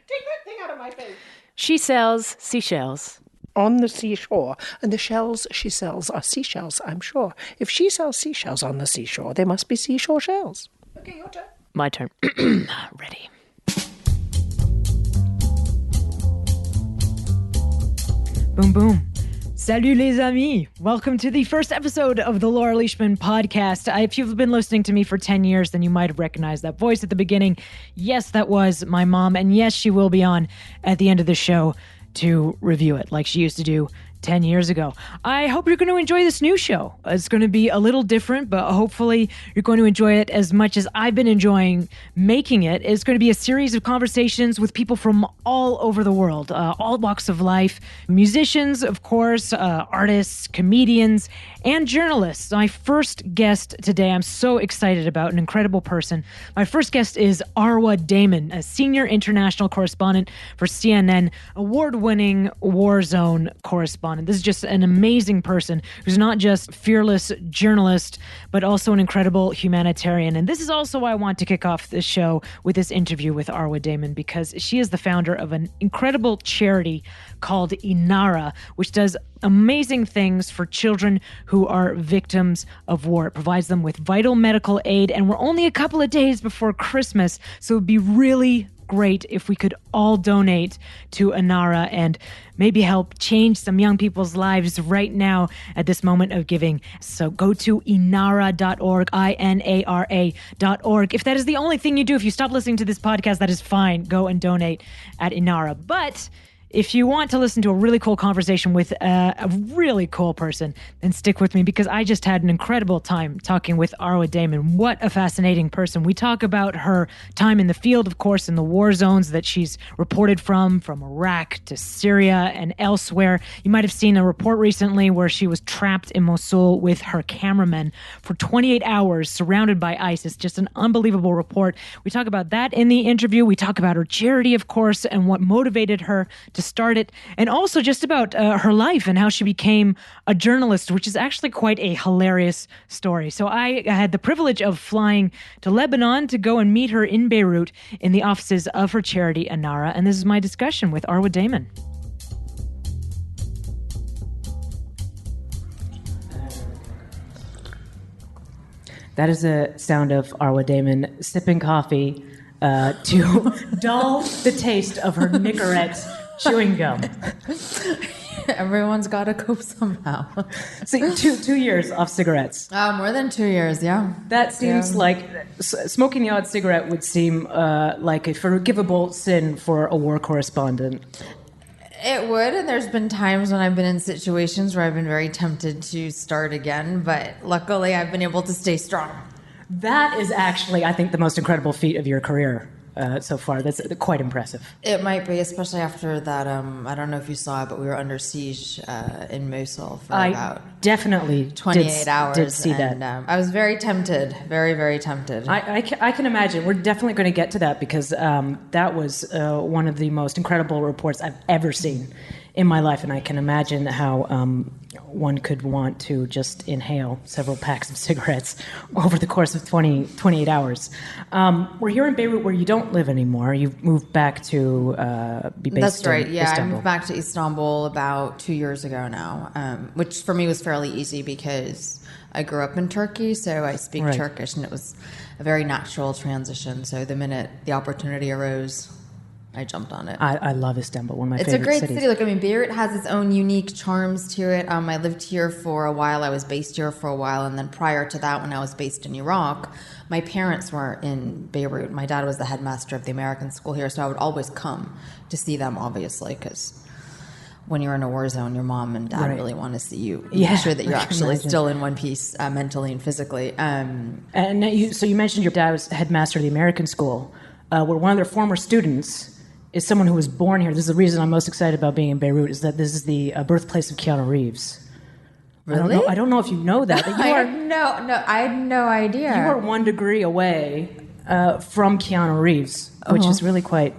Take that thing out of my face. She sells seashells. On the seashore. And the shells she sells are seashells, I'm sure. If she sells seashells on the seashore, they must be seashore shells. Okay, your turn. My turn. Ready. Boom, boom. Salut les amis. Welcome to the first episode of the Laura Leishman podcast. If you've been listening to me for 10 years, then you might have recognized that voice at the beginning. Yes, that was my mom. And yes, she will be on at the end of the show to review it like she used to do 10 years ago. I hope you're going to enjoy this new show. It's going to be a little different, but hopefully you're going to enjoy it as much as I've been enjoying making it. It's going to be a series of conversations with people from all over the world, all walks of life, musicians, of course, artists, comedians, and journalists. My first guest today, I'm so excited about, an incredible person. My first guest is Arwa Damon, a senior international correspondent for CNN, award-winning war zone correspondent. This is just an amazing person who's not just fearless journalist, but also an incredible humanitarian. And this is also why I want to kick off this show with this interview with Arwa Damon, because she is the founder of an incredible charity called INARA, which does amazing things for children who are victims of war. It provides them with vital medical aid, and we're only a couple of days before Christmas, so it would be really great if we could all donate to INARA and maybe help change some young people's lives right now at this moment of giving. So go to INARA.org, INARA.org. If that is the only thing you do, if you stop listening to this podcast, that is fine. Go and donate at INARA. But if you want to listen to a really cool conversation with a really cool person, then stick with me, because I just had an incredible time talking with Arwa Damon. What a fascinating person. We talk about her time in the field, of course, in the war zones that she's reported from Iraq to Syria and elsewhere. You might have seen a report recently where she was trapped in Mosul with her cameraman for 28 hours surrounded by ISIS. Just an unbelievable report. We talk about that in the interview. We talk about her charity, of course, and what motivated her to start it, and also just about her life and how she became a journalist, which is actually quite a hilarious story. So I had the privilege of flying to Lebanon to go and meet her in Beirut in the offices of her charity, INARA, and this is my discussion with Arwa Damon. That is the sound of Arwa Damon sipping coffee to dull the taste of her Nicorette chewing gum. Everyone's got to cope somehow. See, two years off cigarettes. More than 2 years, yeah. That seems like smoking the odd cigarette would seem like a forgivable sin for a war correspondent. It would, and there's been times when I've been in situations where I've been very tempted to start again, but luckily I've been able to stay strong. That is actually, I think, the most incredible feat of your career. So far. That's quite impressive. It might be, especially after that, I don't know if you saw it, but we were under siege in Mosul for about definitely 28 hours. Did see that. I was very tempted, very, very tempted. I can imagine. We're definitely going to get to that, because that was one of the most incredible reports I've ever seen in my life, and I can imagine how one could want to just inhale several packs of cigarettes over the course of 28 hours. We're here in Beirut, where you don't live anymore. You've moved back to be based That's right, in yeah. Istanbul. I moved back to Istanbul about 2 years ago now, which for me was fairly easy because I grew up in Turkey, so I speak Turkish, and it was a very natural transition. So the minute the opportunity arose, I jumped on it. I love Istanbul, one of my favorite cities. It's a great city. Look, I mean, Beirut has its own unique charms to it. I lived here for a while. I was based here for a while. And then prior to that, when I was based in Iraq, my parents were in Beirut. My dad was the headmaster of the American school here, so I would always come to see them, obviously, because when you're in a war zone, your mom and dad really want to see you. Make sure that you're actually still in one piece mentally and physically. So you mentioned your dad was headmaster of the American school, where one of their former students is someone who was born here. This is the reason I'm most excited about being in Beirut, is that this is the birthplace of Keanu Reeves. Really? I don't know if you know that. But I had no idea. You are 1 degree away from Keanu Reeves, which is really quite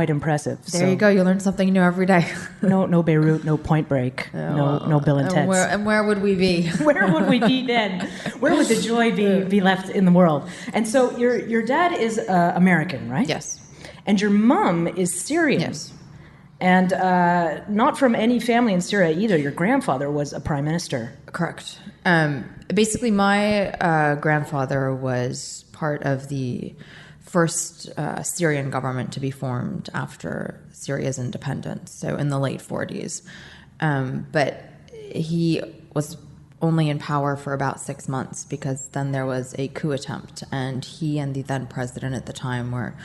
impressive. There you go. You learn something new every day. No Beirut, no Point Break, no Bill and Ted's. And where would we be? Where would we be then? Where would the joy be left in the world? And so your dad is American, right? Yes. And your mom is Syrian. Yes. And not from any family in Syria either. Your grandfather was a prime minister. Correct. Basically, my grandfather was part of the first Syrian government to be formed after Syria's independence, so in the late 40s. But he was only in power for about 6 months because then there was a coup attempt, and he and the then president at the time were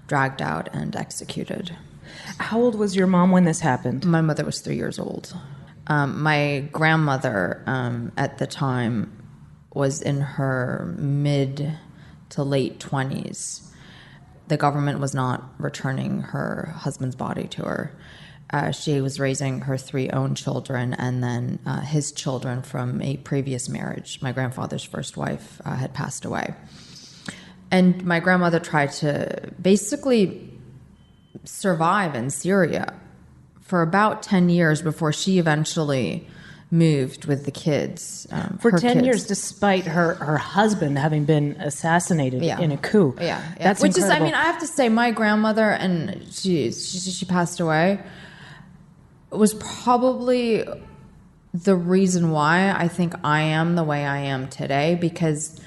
dragged out and executed. How old was your mom when this happened? My mother was 3 years old. My grandmother at the time was in her mid to late 20s. The government was not returning her husband's body to her. She was raising her 3 own children and then his children from a previous marriage. My grandfather's first wife had passed away. And my grandmother tried to basically survive in Syria for about 10 years before she eventually moved with the kids. For her 10 kids. years, despite her husband having been assassinated in a coup. Yeah. That's Which incredible. is, I mean, I have to say, my grandmother, and she passed away, was probably the reason why I think I am the way I am today, because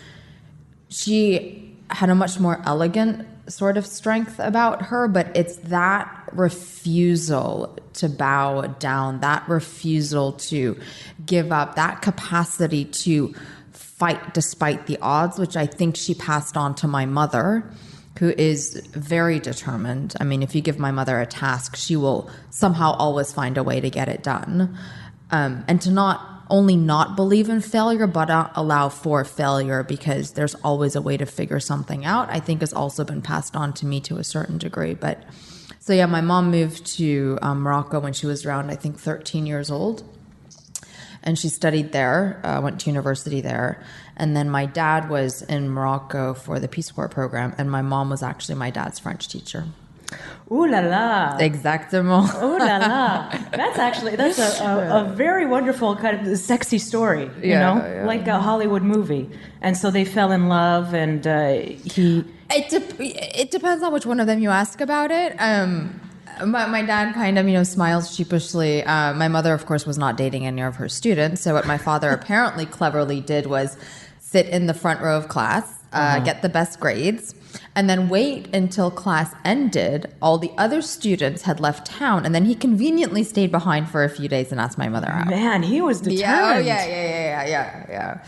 she had a much more elegant sort of strength about her, but it's that refusal to bow down, that refusal to give up, that capacity to fight despite the odds, which I think she passed on to my mother, who is very determined. I mean, if you give my mother a task, she will somehow always find a way to get it done. And to not only not believe in failure, but allow for failure, because there's always a way to figure something out, I think has also been passed on to me to a certain degree. But so yeah, my mom moved to Morocco when she was around, I think, 13 years old. And she studied there, went to university there. And then my dad was in Morocco for the Peace Corps program, and my mom was actually my dad's French teacher. Ooh la la. Exactement. Ooh la la. That's a very wonderful kind of sexy story, you know? Yeah. Like a Hollywood movie. And so they fell in love, and he... It depends on which one of them you ask about it. My dad kind of, smiles sheepishly. My mother, of course, was not dating any of her students. So what my father apparently cleverly did was sit in the front row of class, get the best grades, and then wait until class ended. All the other students had left town, and then he conveniently stayed behind for a few days and asked my mother out. Man, he was determined. Yeah.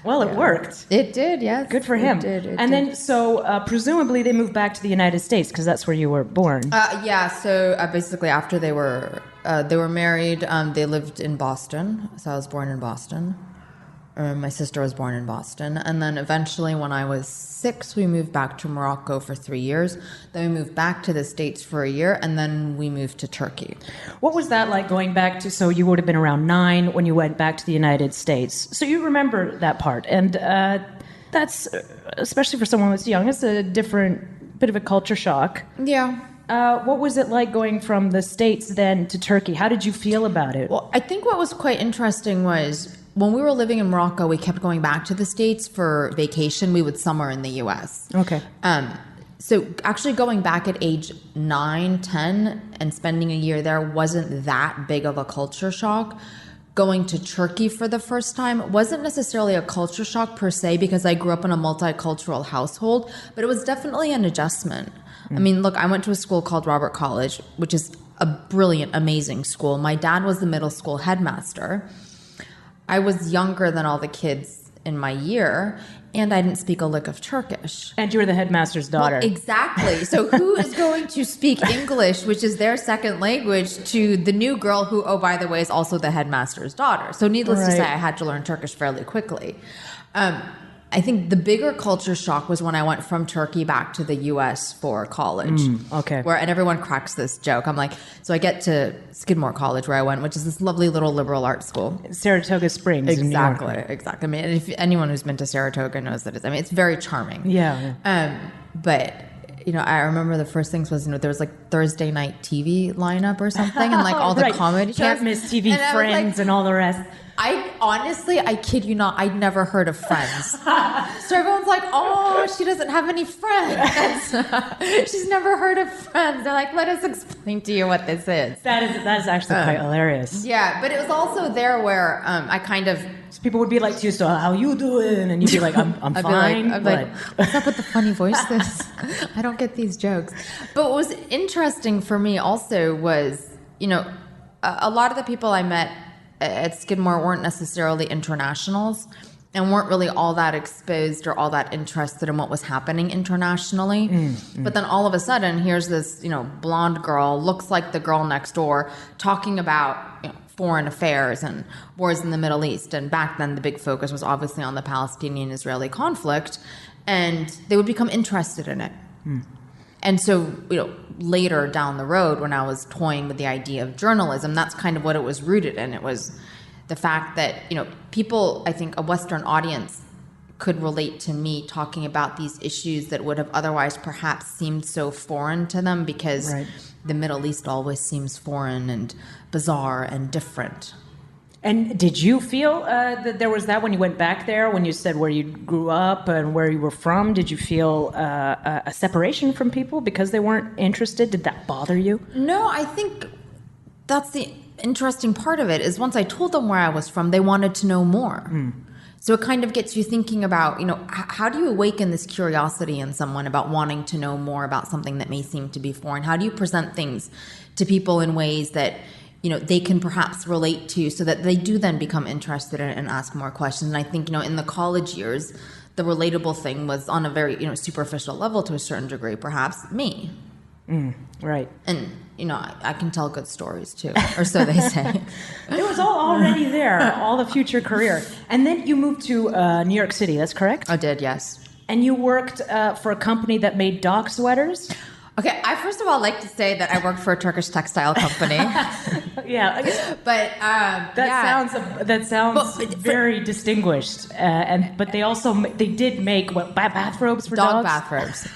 Well, it worked. It did, yes. Good for him. It did. And then, so presumably they moved back to the United States because that's where you were born. So basically after they were married, they lived in Boston. So I was born in Boston. My sister was born in Boston. And then eventually when I was 6, we moved back to Morocco for 3 years. Then we moved back to the States for a year, and then we moved to Turkey. What was that like going back to, so you would have been around 9 when you went back to the United States. So you remember that part. And that's, especially for someone that's young, it's a different, bit of a culture shock. Yeah. What was it like going from the States then to Turkey? How did you feel about it? Well, I think what was quite interesting was when we were living in Morocco, we kept going back to the States for vacation. We would summer in the U.S. Okay. So actually going back at age 9, 10 and spending a year there wasn't that big of a culture shock. Going to Turkey for the first time wasn't necessarily a culture shock per se, because I grew up in a multicultural household, but it was definitely an adjustment. I mean, look, I went to a school called Robert College, which is a brilliant, amazing school. My dad was the middle school headmaster. I was younger than all the kids in my year, and I didn't speak a lick of Turkish. And you were the headmaster's daughter. Well, exactly. So who is going to speak English, which is their second language, to the new girl who, oh, by the way, is also the headmaster's daughter? So needless to say, I had to learn Turkish fairly quickly. I think the bigger culture shock was when I went from Turkey back to the U.S. for college. Okay. And everyone cracks this joke. I'm like, so I get to Skidmore College where I went, which is this lovely little liberal arts school. Saratoga Springs in New York. Exactly. I mean, if anyone who's been to Saratoga knows that it's very charming. Yeah. But I remember the first things was, there was like Thursday night TV lineup or something, and like all the comedy shows. Can't miss TV, Friends, and all the rest. I honestly, I kid you not, I'd never heard of Friends. So everyone's like, oh, she doesn't have any friends. She's never heard of Friends. They're like, let us explain to you what this is. That is actually quite hilarious. Yeah, but it was also there where I kind of... So people would be like to you, so how you doing? And you'd be like, I'm fine. I'd be like, what's up with the funny voice I don't get these jokes. But what was interesting for me also was, a lot of the people I met at Skidmore weren't necessarily internationals and weren't really all that exposed or all that interested in what was happening internationally. But then all of a sudden, here's this, blonde girl, looks like the girl next door, talking about, foreign affairs and wars in the Middle East. And back then, the big focus was obviously on the Palestinian-Israeli conflict. And they would become interested in it. And so, later down the road, when I was toying with the idea of journalism, that's kind of what it was rooted in. It was the fact that, people, I think a Western audience could relate to me talking about these issues that would have otherwise perhaps seemed so foreign to them because the Middle East always seems foreign and bizarre and different. And did you feel that there was that when you went back there, when you said where you grew up and where you were from? Did you feel a separation from people because they weren't interested? Did that bother you? No, I think that's the interesting part of it is once I told them where I was from, they wanted to know more. So it kind of gets you thinking about, how do you awaken this curiosity in someone about wanting to know more about something that may seem to be foreign? How do you present things to people in ways that they can perhaps relate to so that they do then become interested in it and ask more questions. And I think, in the college years, the relatable thing was on a very, superficial level to a certain degree, perhaps me. Right. And, I can tell good stories too, or so they say. It was all already there, all the future career. And then you moved to New York City, that's correct? I did, yes. And you worked for a company that made dog sweaters? Okay, I first of all like to say that I worked for a Turkish textile company. Yeah, but that sounds very distinguished. But they did make bathrobes for dogs? Dog bathrobes.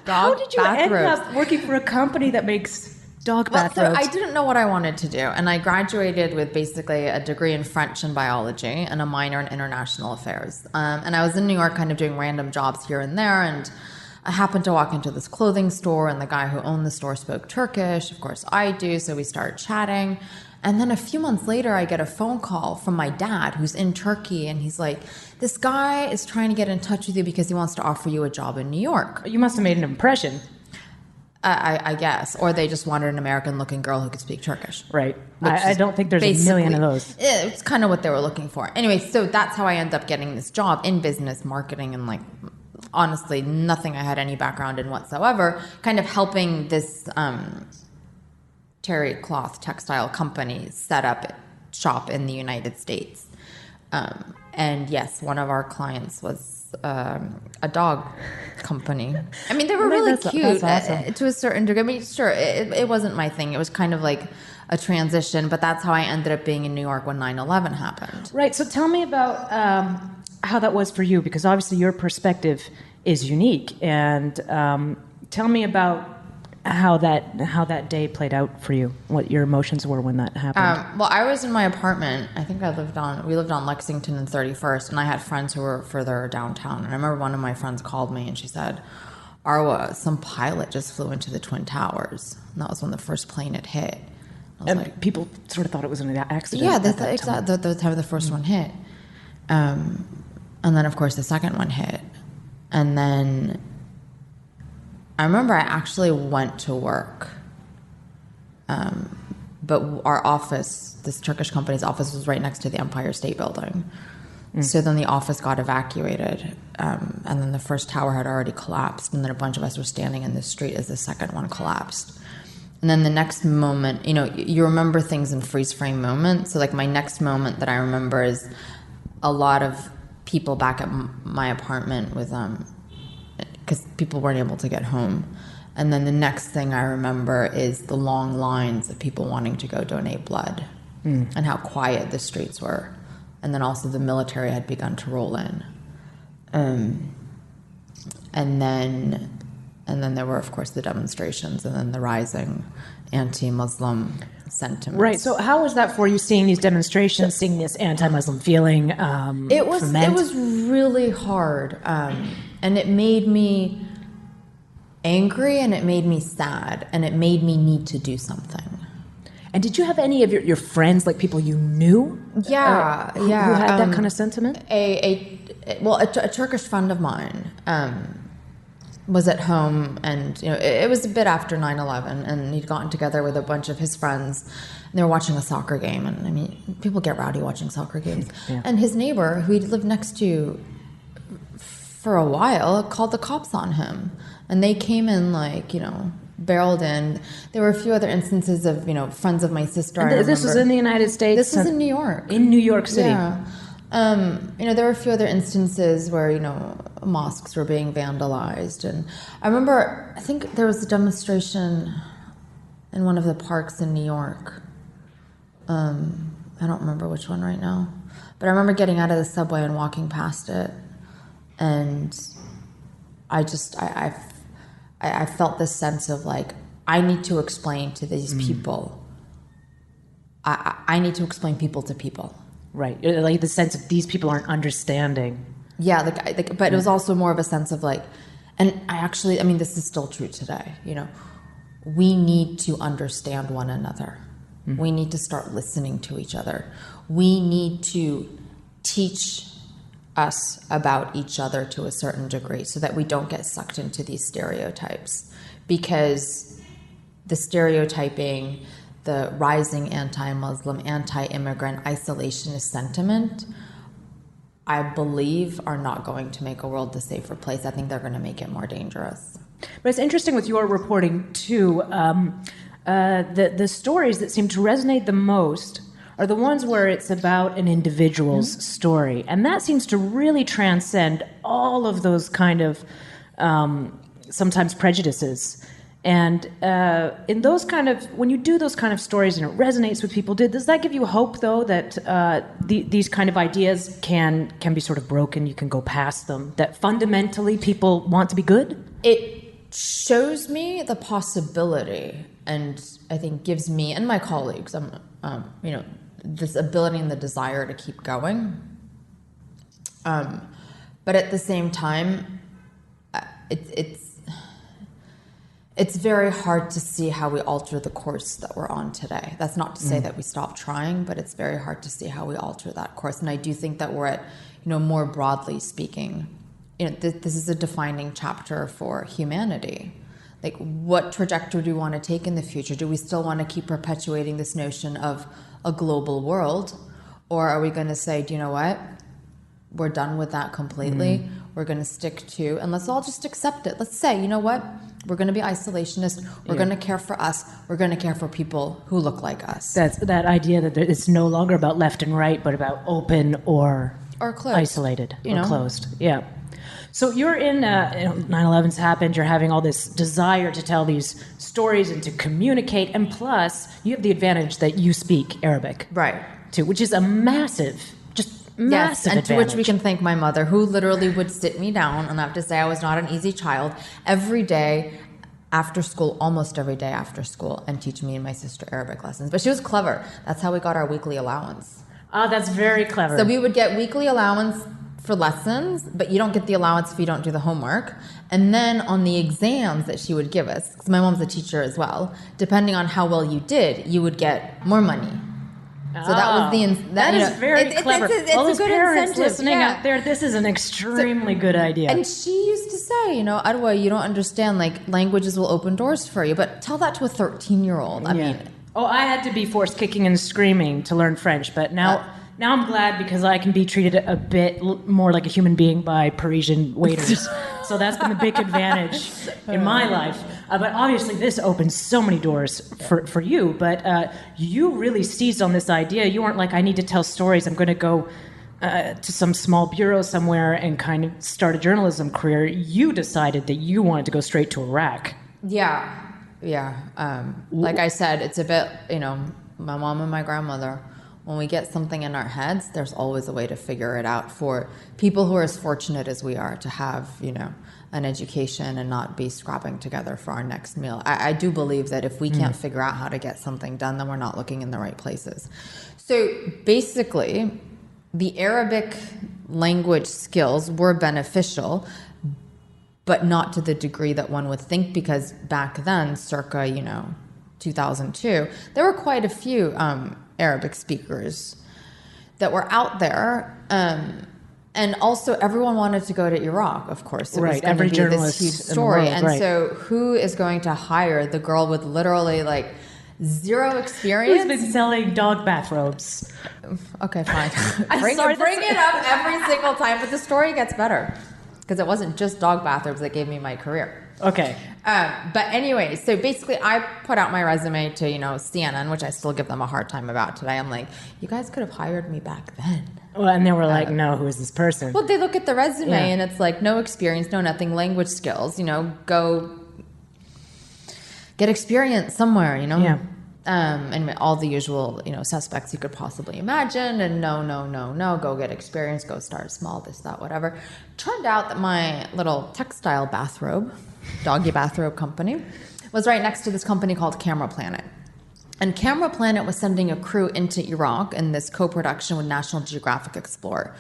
How did you end up working for a company that makes dog bathrobes? So I didn't know what I wanted to do, and I graduated with basically a degree in French and biology and a minor in international affairs. And I was in New York, kind of doing random jobs here and there, and I happened to walk into this clothing store, and the guy who owned the store spoke Turkish. Of course, I do, so we started chatting. And then a few months later, I get a phone call from my dad, who's in Turkey, and he's like, this guy is trying to get in touch with you because he wants to offer you a job in New York. You must have made an impression. I guess. Or they just wanted an American-looking girl who could speak Turkish. Right. I don't think there's a million of those. It's kind of what they were looking for. Anyway, so that's how I ended up getting this job in business marketing and honestly, nothing I had any background in whatsoever, kind of helping this terry cloth textile company set up shop in the United States. And yes, one of our clients was a dog company. I mean, they were really cute awesome. To a certain degree. I mean, sure, it wasn't my thing. It was kind of like a transition, but that's how I ended up being in New York when 9/11 happened. Right. So tell me about how that was for you, because obviously your perspective is unique. And tell me about how that day played out for you, what your emotions were when that happened. Well, I was in my apartment. I think we lived on Lexington and 31st, and I had friends who were further downtown. And I remember one of my friends called me and she said, Arwa, some pilot just flew into the Twin Towers. And that was when the first plane had hit. And people sort of thought it was an accident. Yeah, exactly. The time the first one hit. And then, of course, the second one hit. And then I remember I actually went to work. But our office, this Turkish company's office, was right next to the Empire State Building. So then the office got evacuated. And then the first tower had already collapsed. And then a bunch of us were standing in the street as the second one collapsed. And then the next moment, you remember things in freeze frame moments. So my next moment that I remember is a lot of people back at my apartment with, because people weren't able to get home. And then the next thing I remember is the long lines of people wanting to go donate blood and how quiet the streets were. And then also the military had begun to roll in. And then And then there were, of course, the demonstrations and then the rising anti-Muslim sentiments. Right. So how was that for you, seeing these demonstrations, seeing this anti-Muslim feeling? It was really hard. And it made me angry, and it made me sad, and it made me need to do something. And did you have any of your friends, like people you knew? Who had that kind of sentiment? A Turkish friend of mine was at home, and it was a bit after 9/11, and he'd gotten together with a bunch of his friends, and they were watching a soccer game. And I mean, people get rowdy watching soccer games. Yeah. And his neighbor, who he'd lived next to for a while, called the cops on him, and they came in barreled in. There were a few other instances of friends of my sister. This was in the United States. This was in New York. In New York City. Yeah. There were a few other instances where, mosques were being vandalized. And I remember, I think there was a demonstration in one of the parks in New York. I don't remember which one right now. But I remember getting out of the subway and walking past it. And I felt this sense of I need to explain to these people. I need to explain people to people. Right, like the sense of these people aren't understanding. Yeah, but it was also more of a sense of and this is still true today. We need to understand one another. Mm-hmm. We need to start listening to each other. We need to teach us about each other to a certain degree so that we don't get sucked into these stereotypes, because the stereotyping, the rising anti-Muslim, anti-immigrant, isolationist sentiment, I believe, are not going to make a world a safer place. I think they're going to make it more dangerous. But it's interesting with your reporting too, the stories that seem to resonate the most are the ones where it's about an individual's story. And that seems to really transcend all of those kind of sometimes prejudices. And in those when you do those kind of stories and it resonates with people, does that give you hope, though, that these kind of ideas can be sort of broken, you can go past them, that fundamentally people want to be good? It shows me the possibility, and I think gives me and my colleagues, this ability and the desire to keep going. But at the same time, it's very hard to see how we alter the course that we're on today. That's not to say that we stop trying, but it's very hard to see how we alter that course. And I do think that we're at, more broadly speaking, this is a defining chapter for humanity. What trajectory do we want to take in the future? Do we still want to keep perpetuating this notion of a global world? Or are we going to say, do you know what? We're done with that completely. We're going to stick to, and let's all just accept it. Let's say, you know what? We're going to be isolationist. We're going to care for us. We're going to care for people who look like us. That's that idea that it's no longer about left and right, but about open or closed. Isolated or closed. Yeah. So you're in 9/11's happened. You're having all this desire to tell these stories and to communicate, and plus you have the advantage that you speak Arabic, right? Too, which is a massive Yes, and advantage. To which we can thank my mother, who literally would sit me down, and I have to say I was not an easy child, every day after school, almost every day after school, and teach me and my sister Arabic lessons. But she was clever. That's how we got our weekly allowance. Oh, that's very clever. So we would get weekly allowance for lessons, but you don't get the allowance if you don't do the homework. And then on the exams that she would give us, because my mom's a teacher as well, depending on how well you did, you would get more money. So that was that is very clever. It's all a those good parents incentive. listening out there, this is an extremely good idea. And she used to say, Arwa, you don't understand, languages will open doors for you. But tell that to a 13-year-old. I mean... Oh, I had to be forced kicking and screaming to learn French, but now I'm glad because I can be treated a bit more like a human being by Parisian waiters. So that's been the big advantage in my life. But obviously this opens so many doors for you, but you really seized on this idea. You weren't like, I need to tell stories. I'm going to go to some small bureau somewhere and kind of start a journalism career. You decided that you wanted to go straight to Iraq. Yeah. Like I said, it's a bit, my mom and my grandmother when we get something in our heads, there's always a way to figure it out for people who are as fortunate as we are to have, an education and not be scrapping together for our next meal. I do believe that if we can't figure out how to get something done, then we're not looking in the right places. So basically, the Arabic language skills were beneficial, but not to the degree that one would think, because back then, circa, 2002, there were quite a few Arabic speakers that were out there. And also, everyone wanted to go to Iraq, of course. It was going to be this huge story. And so who is going to hire the girl with literally, like, zero experience? Who's been selling dog bathrobes? Okay, fine. Bring it up every single time, but the story gets better. Because it wasn't just dog bathrobes that gave me my career. Okay. But anyway, so basically I put out my resume to, CNN, which I still give them a hard time about today. I'm like, you guys could have hired me back then. Well, and they were like, no, who is this person? Well, they look at the resume and it's like, no experience, no nothing, language skills, go get experience somewhere, Yeah. And all the usual, suspects you could possibly imagine. And no, go get experience, go start small, this, that, whatever. Turned out that my little textile bathrobe, doggy bathrobe company, was right next to this company called Camera Planet. And Camera Planet was sending a crew into Iraq in this co-production with National Geographic Explorer.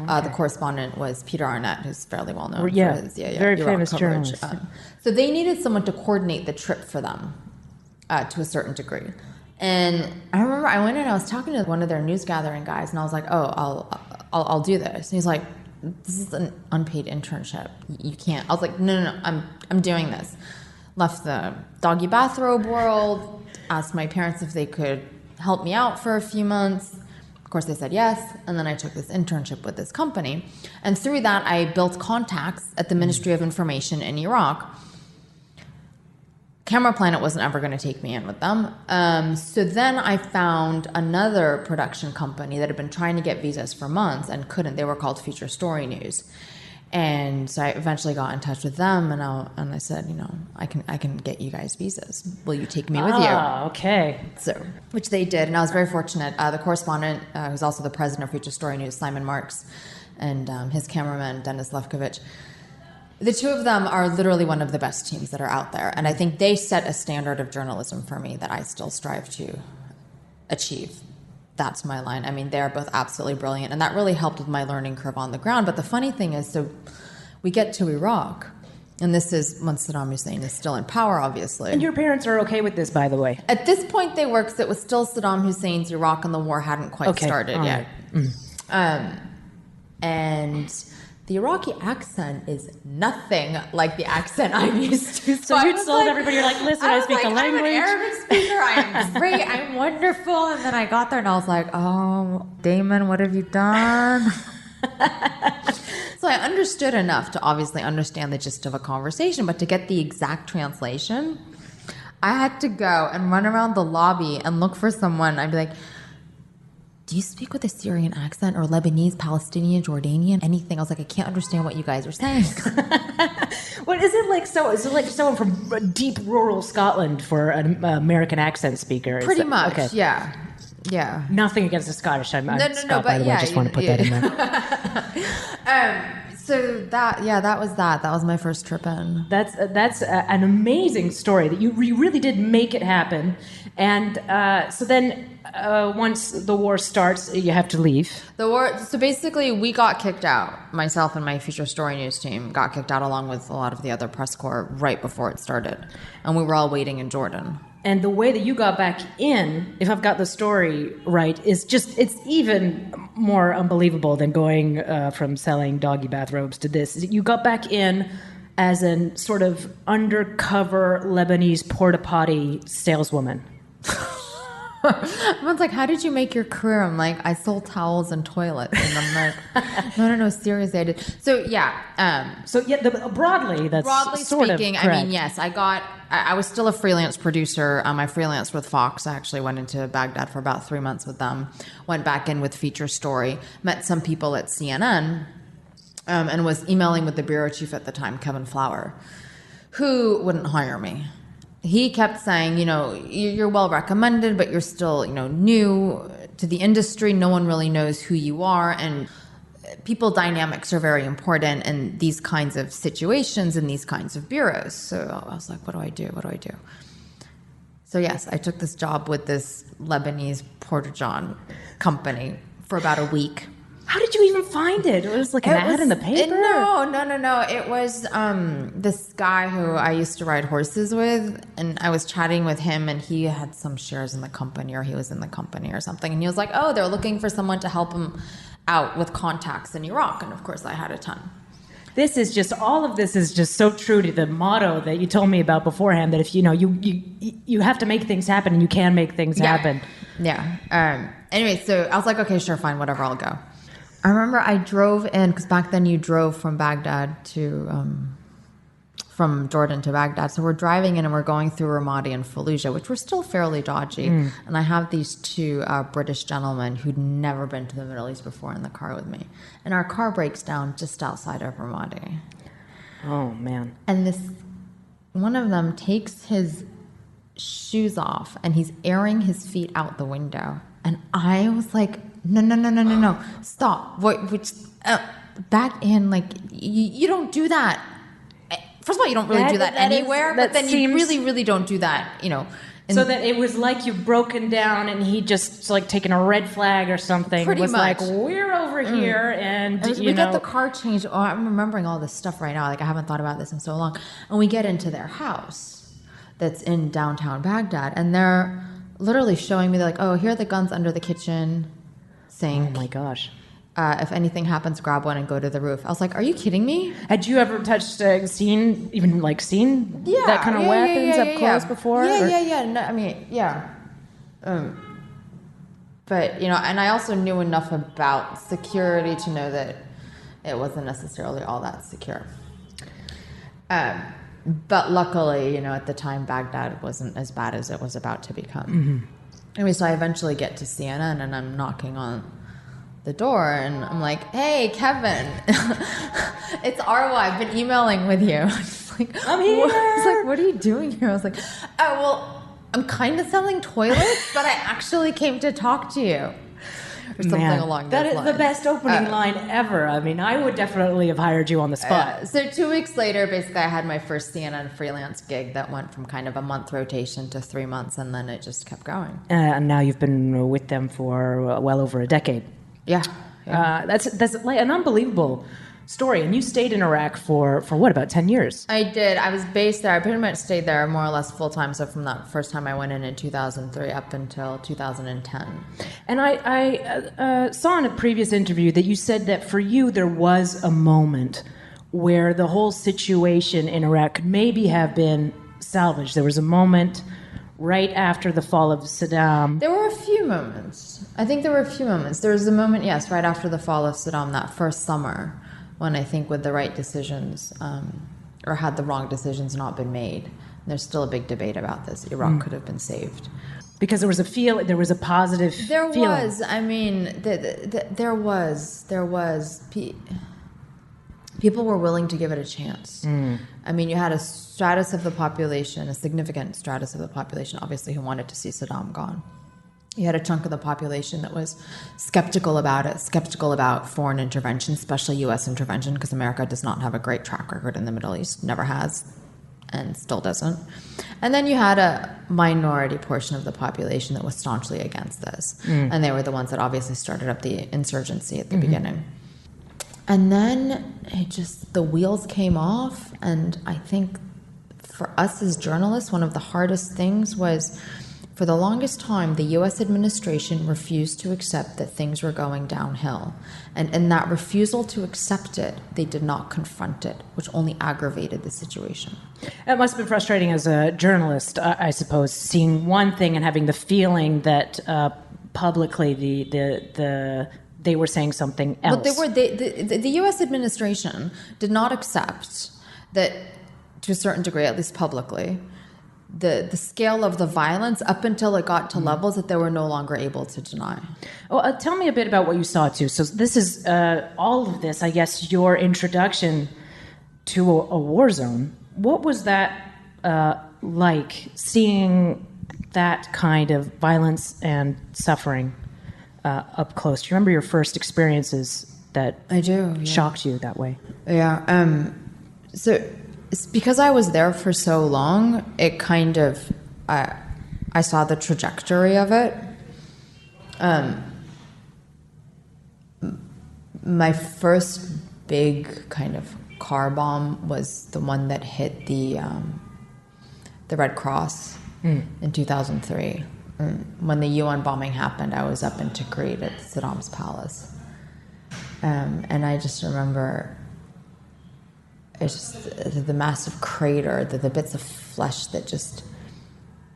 Okay. The correspondent was Peter Arnett, who's fairly well known for his very Iraq famous coverage. journalist. So they needed someone to coordinate the trip for them to a certain degree. And I remember I went in and I was talking to one of their news gathering guys, and I was like, "Oh, I'll do this." And he's like, "This is an unpaid internship. You can't." I was like, "No, I'm doing this." Left the doggy bathrobe world, asked my parents if they could help me out for a few months. Of course, they said yes, and then I took this internship with this company. And through that, I built contacts at the Ministry of Information in Iraq. Camera Planet wasn't ever going to take me in with them. So then I found another production company that had been trying to get visas for months and couldn't. They were called Feature Story News. And so I eventually got in touch with them, and I said, I can get you guys visas. Will you take me with you? Oh, okay. So, which they did, and I was very fortunate. The correspondent, who's also the president of Feature Story News, Simon Marks, and his cameraman, Dennis Lefkovich, the two of them are literally one of the best teams that are out there. And I think they set a standard of journalism for me that I still strive to achieve. That's my line. I mean, they're both absolutely brilliant. And that really helped with my learning curve on the ground. But the funny thing is, so we get to Iraq. And this is when Saddam Hussein is still in power, obviously. And your parents are okay with this, by the way? At this point, they were, because it was still Saddam Hussein's Iraq and the war hadn't quite started yet. Right. And the Iraqi accent is nothing like the accent I'm used to. So you told everybody, you're like, listen, I speak the language. I'm an Arabic speaker. I'm great. I'm wonderful. And then I got there and I was like, oh, Damon, what have you done? So I understood enough to obviously understand the gist of a conversation, but to get the exact translation, I had to go and run around the lobby and look for someone. I'd be like, do you speak with a Syrian accent or Lebanese, Palestinian, Jordanian, anything? I was like, I can't understand what you guys are saying. What is it like? Is it like someone from deep rural Scotland for an American accent speaker? Pretty much, okay. Yeah. Nothing against the Scottish. I'm Scott, by the way. I just want to put that in there. So that was that. That was my first trip in. That's an amazing story that you really did make it happen. And so then once the war starts, you have to leave. The war. So basically, we got kicked out. Myself and my Feature Story News team got kicked out along with a lot of the other press corps right before it started, and we were all waiting in Jordan. And the way that you got back in, if I've got the story right, is just, it's even more unbelievable than going from selling doggy bathrobes to this. You got back in as a sort of undercover Lebanese porta potty saleswoman. Everyone's like, how did you make your career? I'm like, I sold towels and toilets. And I'm like, no, seriously, I did. So, yeah. Broadly speaking, I mean, yes, I was still a freelance producer. I freelanced with Fox. I actually went into Baghdad for about 3 months with them. Went back in with Feature Story. Met some people at CNN. And was emailing with the bureau chief at the time, Kevin Flower, who wouldn't hire me. He kept saying, you're well recommended, but you're still, new to the industry. No one really knows who you are, and people dynamics are very important in these kinds of situations, in these kinds of bureaus. So I was like, what do I do? What do I do? So yes, I took this job with this Lebanese Porta-John company for about a week. How did you even find it? It was like an ad in the paper? No. It was this guy who I used to ride horses with, and I was chatting with him, and he had some shares in the company, or he was in the company or something. And he was like, oh, they're looking for someone to help him out with contacts in Iraq. And of course, I had a ton. This is just, all of this is just so true to the motto that you told me about beforehand, that if you have to make things happen, and you can make things happen. Yeah. Anyway, so I was like, okay, sure, fine, whatever, I'll go. I remember I drove in, because back then you drove from Baghdad from Jordan to Baghdad. So we're driving in and we're going through Ramadi and Fallujah, which were still fairly dodgy. And I have these two British gentlemen who'd never been to the Middle East before in the car with me. And our car breaks down just outside of Ramadi. Oh, man. And one of them takes his shoes off and he's airing his feet out the window. And I was like, no, stop. Back in, like, you don't do that. First of all, you don't really do that anywhere, but then you really, really don't do that, So that it was like you've broken down and he just like taken a red flag or something. Pretty much. Like, we're over here and we get the car changed. Oh, I'm remembering all this stuff right now. Like, I haven't thought about this in so long. And we get into their house that's in downtown Baghdad, and they're literally showing me, they're like, oh, here are the guns under the kitchen sink. Oh my gosh. If anything happens, grab one and go to the roof. I was like, are you kidding me? Had you ever seen that kind of weapons up close before? Yeah. No, I mean, yeah. But, and I also knew enough about security to know that it wasn't necessarily all that secure. But luckily, at the time, Baghdad wasn't as bad as it was about to become. Mm-hmm. Anyway, so I eventually get to CNN, and I'm knocking on the door, and I'm like, hey, Kevin, it's Arwa. I've been emailing with you. I'm here. I was like, what are you doing here? I was like, oh, well, I'm kind of selling toilets, but I actually came to talk to you. Or something along those lines. That is the best opening line ever. I mean, I would definitely have hired you on the spot. So 2 weeks later, basically, I had my first CNN freelance gig that went from kind of a month rotation to 3 months, and then it just kept going. And now you've been with them for well over a decade. Yeah. That's like an unbelievable story. And you stayed in Iraq for what, about 10 years? I did. I was based there. I pretty much stayed there more or less full time. So from that first time I went in 2003 up until 2010. And I saw in a previous interview that you said that for you there was a moment where the whole situation in Iraq could maybe have been salvaged. There was a moment right after the fall of Saddam. There were a few moments. I think there were a few moments. There was a moment, yes, right after the fall of Saddam, that first summer, when I think with the right decisions, or had the wrong decisions not been made. There's still a big debate about this. Iraq could have been saved. Because there was a positive feeling. There was. I mean, there was. People were willing to give it a chance. I mean, you had a stratus of the population, a significant stratus of the population, obviously, who wanted to see Saddam gone. You had a chunk of the population that was skeptical about it, skeptical about foreign intervention, especially U.S. intervention, because America does not have a great track record in the Middle East, never has, and still doesn't. And then you had a minority portion of the population that was staunchly against this. And they were the ones that obviously started up the insurgency at the beginning. And then the wheels came off, and I think for us as journalists, one of the hardest things was, for the longest time, the U.S. administration refused to accept that things were going downhill. And in that refusal to accept it, they did not confront it, which only aggravated the situation. It must have been frustrating as a journalist, I suppose, seeing one thing and having the feeling that publicly they were saying something else. But the U.S. administration did not accept that, to a certain degree, at least publicly, the scale of the violence up until it got to levels that they were no longer able to deny. Well, tell me a bit about what you saw, too. So this is, all of this, I guess, your introduction to a war zone. What was that like, seeing that kind of violence and suffering up close. Do you remember your first experiences that I do. Yeah. shocked you that way? Yeah. So it's because I was there for so long, it kind of, I saw the trajectory of it. My first big kind of car bomb was the one that hit the Red Cross in 2003. When the UN bombing happened, I was up in Tikrit at Saddam's palace. And I just remember it's just the massive crater, the bits of flesh that just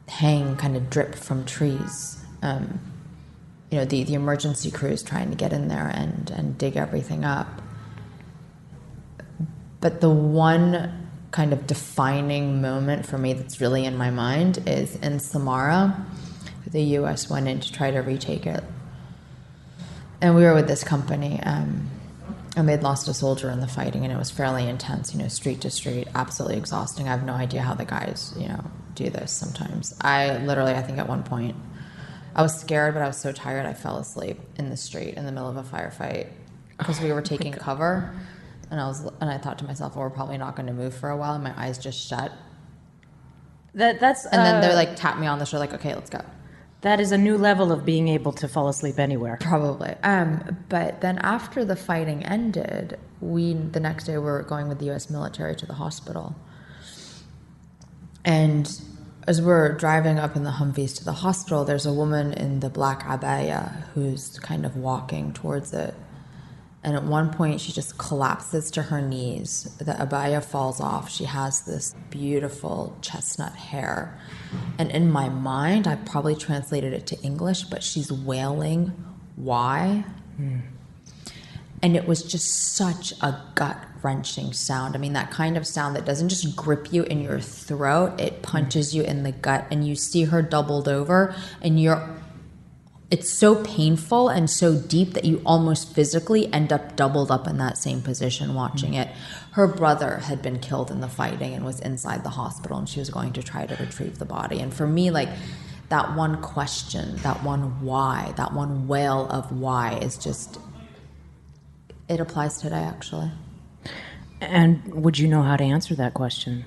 hang, kind of drip from trees. The emergency crews trying to get in there and dig everything up. But the one kind of defining moment for me that's really in my mind is in Samara. The U.S. went in to try to retake it. And we were with this company, and they'd lost a soldier in the fighting, and it was fairly intense, street to street, absolutely exhausting. I have no idea how the guys, do this sometimes. I think at one point, I was scared, but I was so tired I fell asleep in the street in the middle of a firefight because we were taking cover. And I thought to myself, we're probably not going to move for a while, and my eyes just shut. And then they tap me on the shoulder, okay, let's go. That is a new level of being able to fall asleep anywhere. Probably. But then after the fighting ended, the next day we were going with the U.S. military to the hospital. And as we're driving up in the Humvees to the hospital, there's a woman in the black abaya who's kind of walking towards it. And at one point, she just collapses to her knees. The abaya falls off. She has this beautiful chestnut hair. And in my mind, I probably translated it to English, but she's wailing, why? And it was just such a gut-wrenching sound. I mean, that kind of sound that doesn't just grip you in your throat, it punches you in the gut, and you see her doubled over, and it's so painful and so deep that you almost physically end up doubled up in that same position watching it. Her brother had been killed in the fighting and was inside the hospital, and she was going to try to retrieve the body. And for me, that one question, that one why, that one wail of why is just, it applies today, actually. And would you know how to answer that question?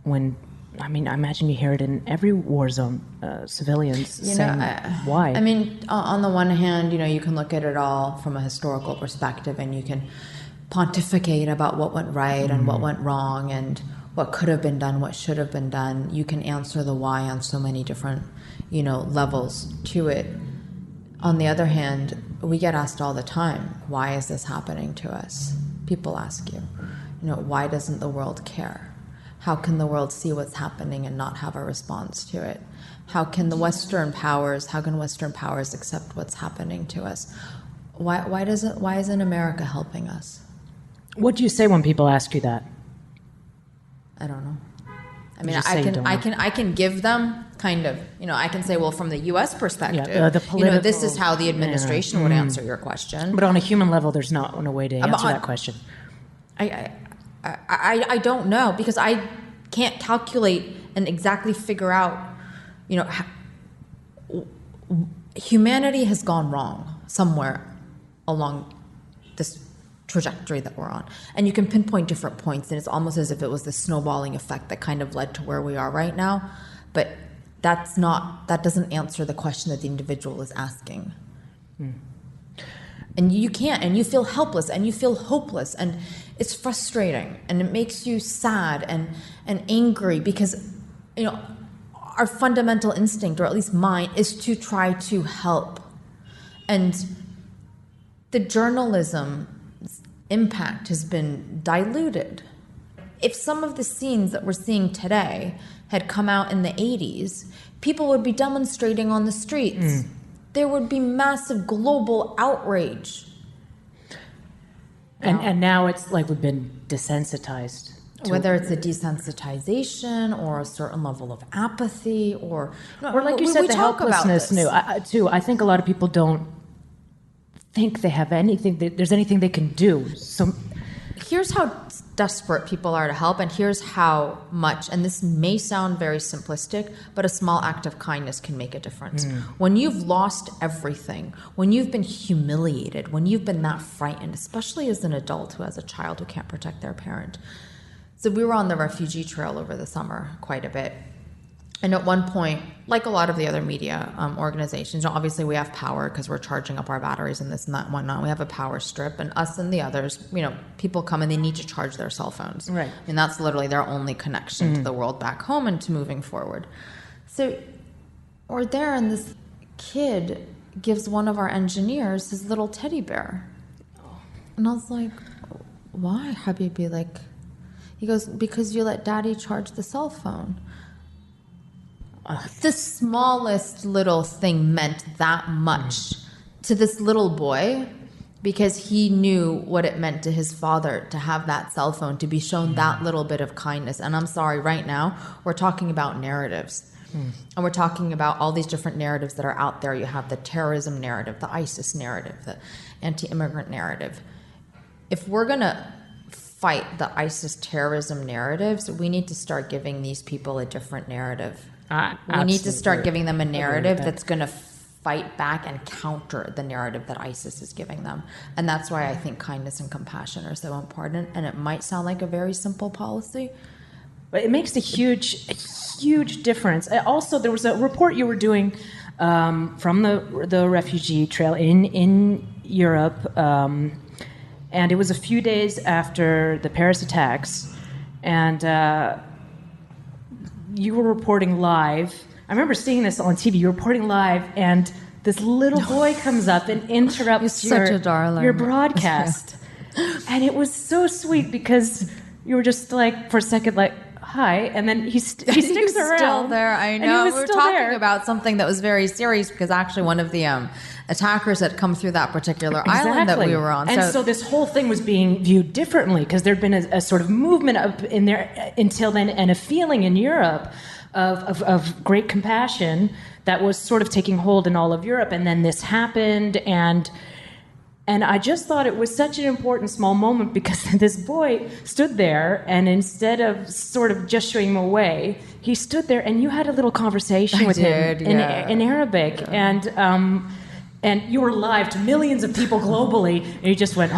I imagine you hear it in every war zone, civilians saying, why? I mean, on the one hand, you can look at it all from a historical perspective, and you can pontificate about what went right and what went wrong and what could have been done, what should have been done. You can answer the why on so many different, levels to it. On the other hand, we get asked all the time, why is this happening to us? People ask you, why doesn't the world care? How can the world see what's happening and not have a response to it? How can Western powers accept what's happening to us? Why isn't America helping us? What do you say when people ask you that? I don't know. I mean, I can give them kind of, I can say, well, from the U.S. perspective, the political, this is how the administration would answer your question. But on a human level, there's not a way to answer that question. I don't know, because I can't calculate and exactly figure out, humanity has gone wrong somewhere along this trajectory that we're on. And you can pinpoint different points, and it's almost as if it was the snowballing effect that kind of led to where we are right now. But that doesn't answer the question that the individual is asking. And you can't, and you feel helpless, and you feel hopeless, and it's frustrating, and it makes you sad and angry, because, our fundamental instinct, or at least mine, is to try to help. And the journalism's impact has been diluted. If some of the scenes that we're seeing today had come out in the 80s, people would be demonstrating on the streets. There would be massive global outrage. And now it's like we've been desensitized. Whether it's a desensitization or a certain level of apathy or like you said, the helplessness too. I think a lot of people don't think they have anything, there's anything they can do. So here's how desperate people are to help, and here's how much, and this may sound very simplistic, but a small act of kindness can make a difference. When you've lost everything, when you've been humiliated, when you've been that frightened, especially as an adult who has a child who can't protect their parent. So we were on the refugee trail over the summer quite a bit. And at one point, like a lot of the other media organizations, obviously we have power because we're charging up our batteries and this and that and whatnot. We have a power strip, and us and the others, people come and they need to charge their cell phones. Right. And that's literally their only connection to the world back home and to moving forward. So we're there, and this kid gives one of our engineers his little teddy bear. And I was like, why, Habibi? He goes, because you let daddy charge the cell phone. The smallest little thing meant that much to this little boy, because he knew what it meant to his father to have that cell phone, to be shown that little bit of kindness. And I'm sorry, right now, we're talking about narratives. And we're talking about all these different narratives that are out there. You have the terrorism narrative, the ISIS narrative, the anti-immigrant narrative. If we're going to fight the ISIS terrorism narratives, we need to start giving these people a different narrative. We need to start giving them a narrative that's going to fight back and counter the narrative that ISIS is giving them. And that's why I think kindness and compassion are so important. And it might sound like a very simple policy, but it makes a huge difference. Also, there was a report you were doing from the refugee trail in Europe, and it was a few days after the Paris attacks, and you were reporting live. I remember seeing this on TV. You were reporting live, and this little boy comes up and interrupts your broadcast. And it was so sweet, because you were just for a second hi, and then he sticks around. Still there, I know. We were talking about something that was very serious, because actually one of the attackers had come through that particular island that we were on. And so this whole thing was being viewed differently, because there'd been a sort of movement up in there until then, and a feeling in Europe of great compassion that was sort of taking hold in all of Europe. And then this happened, and I just thought it was such an important small moment, because this boy stood there, and instead of sort of gesturing him away, he stood there, and you had a little conversation with him in Arabic. Yeah. And you were live to millions of people globally, and you just went,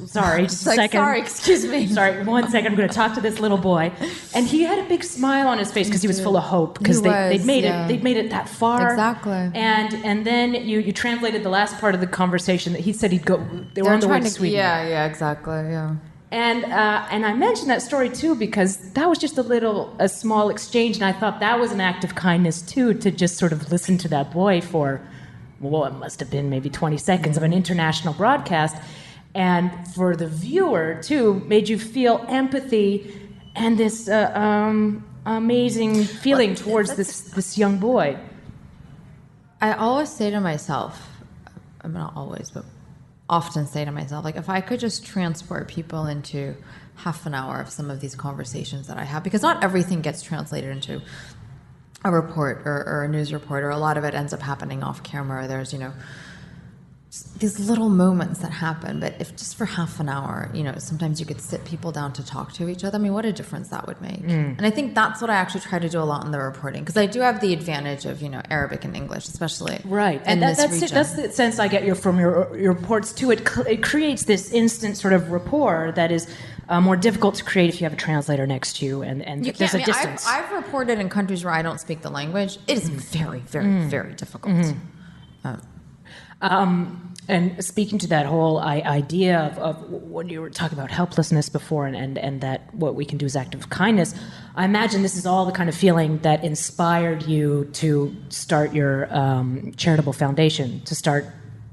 sorry, just a second. Sorry, excuse me. Sorry, 1 second, I'm going to talk to this little boy. And he had a big smile on his face, because he was full of hope, because they'd made it that far. Exactly. And then you translated the last part of the conversation that he said he'd go. They were on the way to Sweden. Yeah, exactly. Yeah. And I mentioned that story too, because that was just a small exchange, and I thought that was an act of kindness too, to just sort of listen to that boy for, it must have been maybe 20 seconds of an international broadcast. And for the viewer, too, made you feel empathy and this amazing feeling towards this young boy. I always say to myself, not always, but often say to myself, if I could just transport people into half an hour of some of these conversations that I have, because not everything gets translated into a report or a news report, or a lot of it ends up happening off camera. There's, these little moments that happen, but if just for half an hour, sometimes you could sit people down to talk to each other. I mean, what a difference that would make. And I think that's what I actually try to do a lot in the reporting, because I do have the advantage of, Arabic and English, especially right. And that's the sense I get from your reports too. It creates this instant sort of rapport that is more difficult to create if you have a translator next to you, and there's a distance. I've reported in countries where I don't speak the language. It is very, very, very difficult. And speaking to that whole idea of when you were talking about helplessness before, and that what we can do is act of kindness, I imagine this is all the kind of feeling that inspired you to start your charitable foundation, to start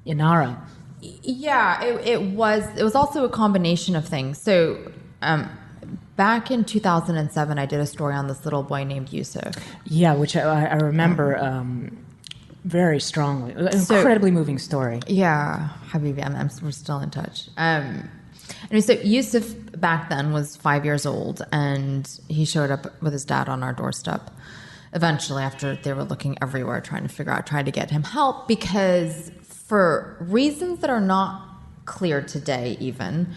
INARA. Yeah, it was also a combination of things. So back in 2007, I did a story on this little boy named Yusuf. Yeah, which I remember very strongly. Incredibly moving story. Yeah, Habibi, we're still in touch. So Yusuf back then was 5 years old, and he showed up with his dad on our doorstep. Eventually, after they were looking everywhere, trying to get him help, because for reasons that are not clear today even,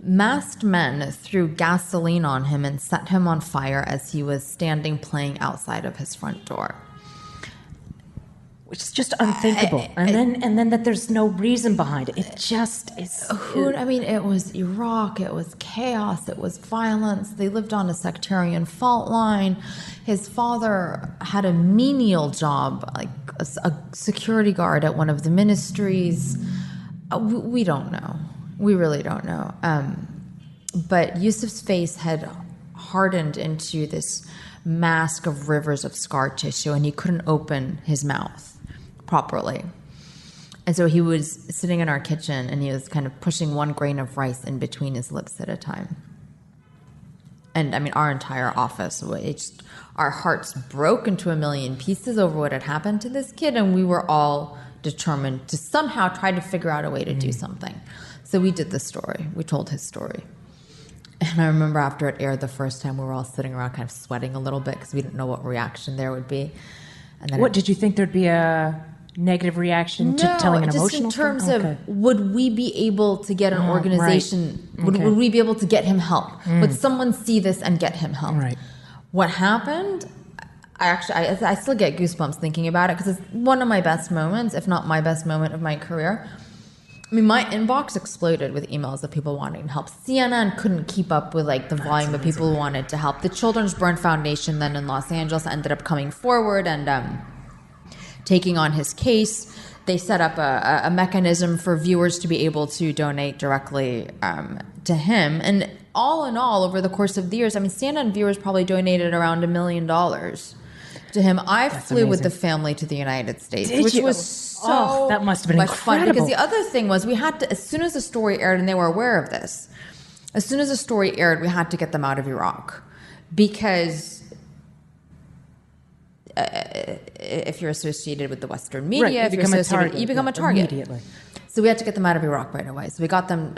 Masked men threw gasoline on him and set him on fire as he was standing playing outside of his front door. Which is just unthinkable. And then that there's no reason behind it. It just is. It was Iraq. It was chaos. It was violence. They lived on a sectarian fault line. His father had a menial job, like a security guard at one of the ministries. We don't know. We really don't know. But Yusuf's face had hardened into this mask of rivers of scar tissue, and he couldn't open his mouth properly. And so he was sitting in our kitchen, and he was kind of pushing one grain of rice in between his lips at a time. And our entire office, our hearts broke into a million pieces over what had happened to this kid, and we were all determined to somehow try to figure out a way to do something. So we did the story. We told his story. And I remember after it aired the first time, we were all sitting around kind of sweating a little bit because we didn't know what reaction there would be. And then did you think there'd be a negative reaction to telling an emotional story? No, just in terms of would we be able to get an organization, would we be able to get him help? Would someone see this and get him help? Right. What happened, I still get goosebumps thinking about it because it's one of my best moments, if not my best moment of my career. My inbox exploded with emails of people wanting help. CNN couldn't keep up with the volume of people who wanted to help. The Children's Burn Foundation then in Los Angeles ended up coming forward and taking on his case. They set up a mechanism for viewers to be able to donate directly to him. And all in all, over the course of the years, CNN viewers probably donated around $1 million to him. I flew with the family to the United States, which was so that must have been much incredible. fun. Because the other thing was we had to, as soon as the story aired, and they were aware of this, as soon as the story aired, we had to get them out of Iraq. Because if you're associated with the Western media, you become a target immediately. So we had to get them out of Iraq right away. So we got them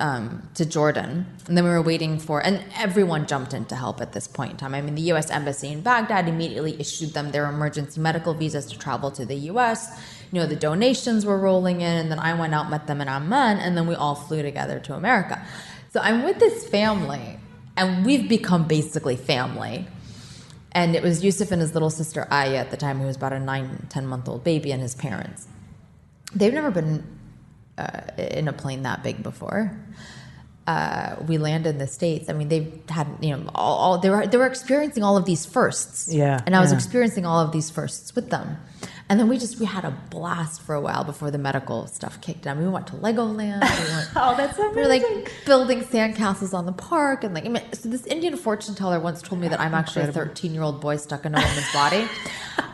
to Jordan, and then we were waiting and everyone jumped in to help at this point in time. The U.S. Embassy in Baghdad immediately issued them their emergency medical visas to travel to the U.S. The donations were rolling in, and then I went out, met them in Amman, and then we all flew together to America. So I'm with this family, and we've become basically family. And it was Yusuf and his little sister Aya at the time, who was about a 9-10-month-old baby, and his parents. They've never been in a plane that big before. We landed in the States. They had, they were experiencing all of these firsts. Yeah. And I was experiencing all of these firsts with them. And then we had a blast for a while before the medical stuff kicked in. We went to Legoland. That's amazing. We were building sandcastles on the park. And so this Indian fortune teller once told me that I'm actually a 13-year-old boy stuck in a woman's body.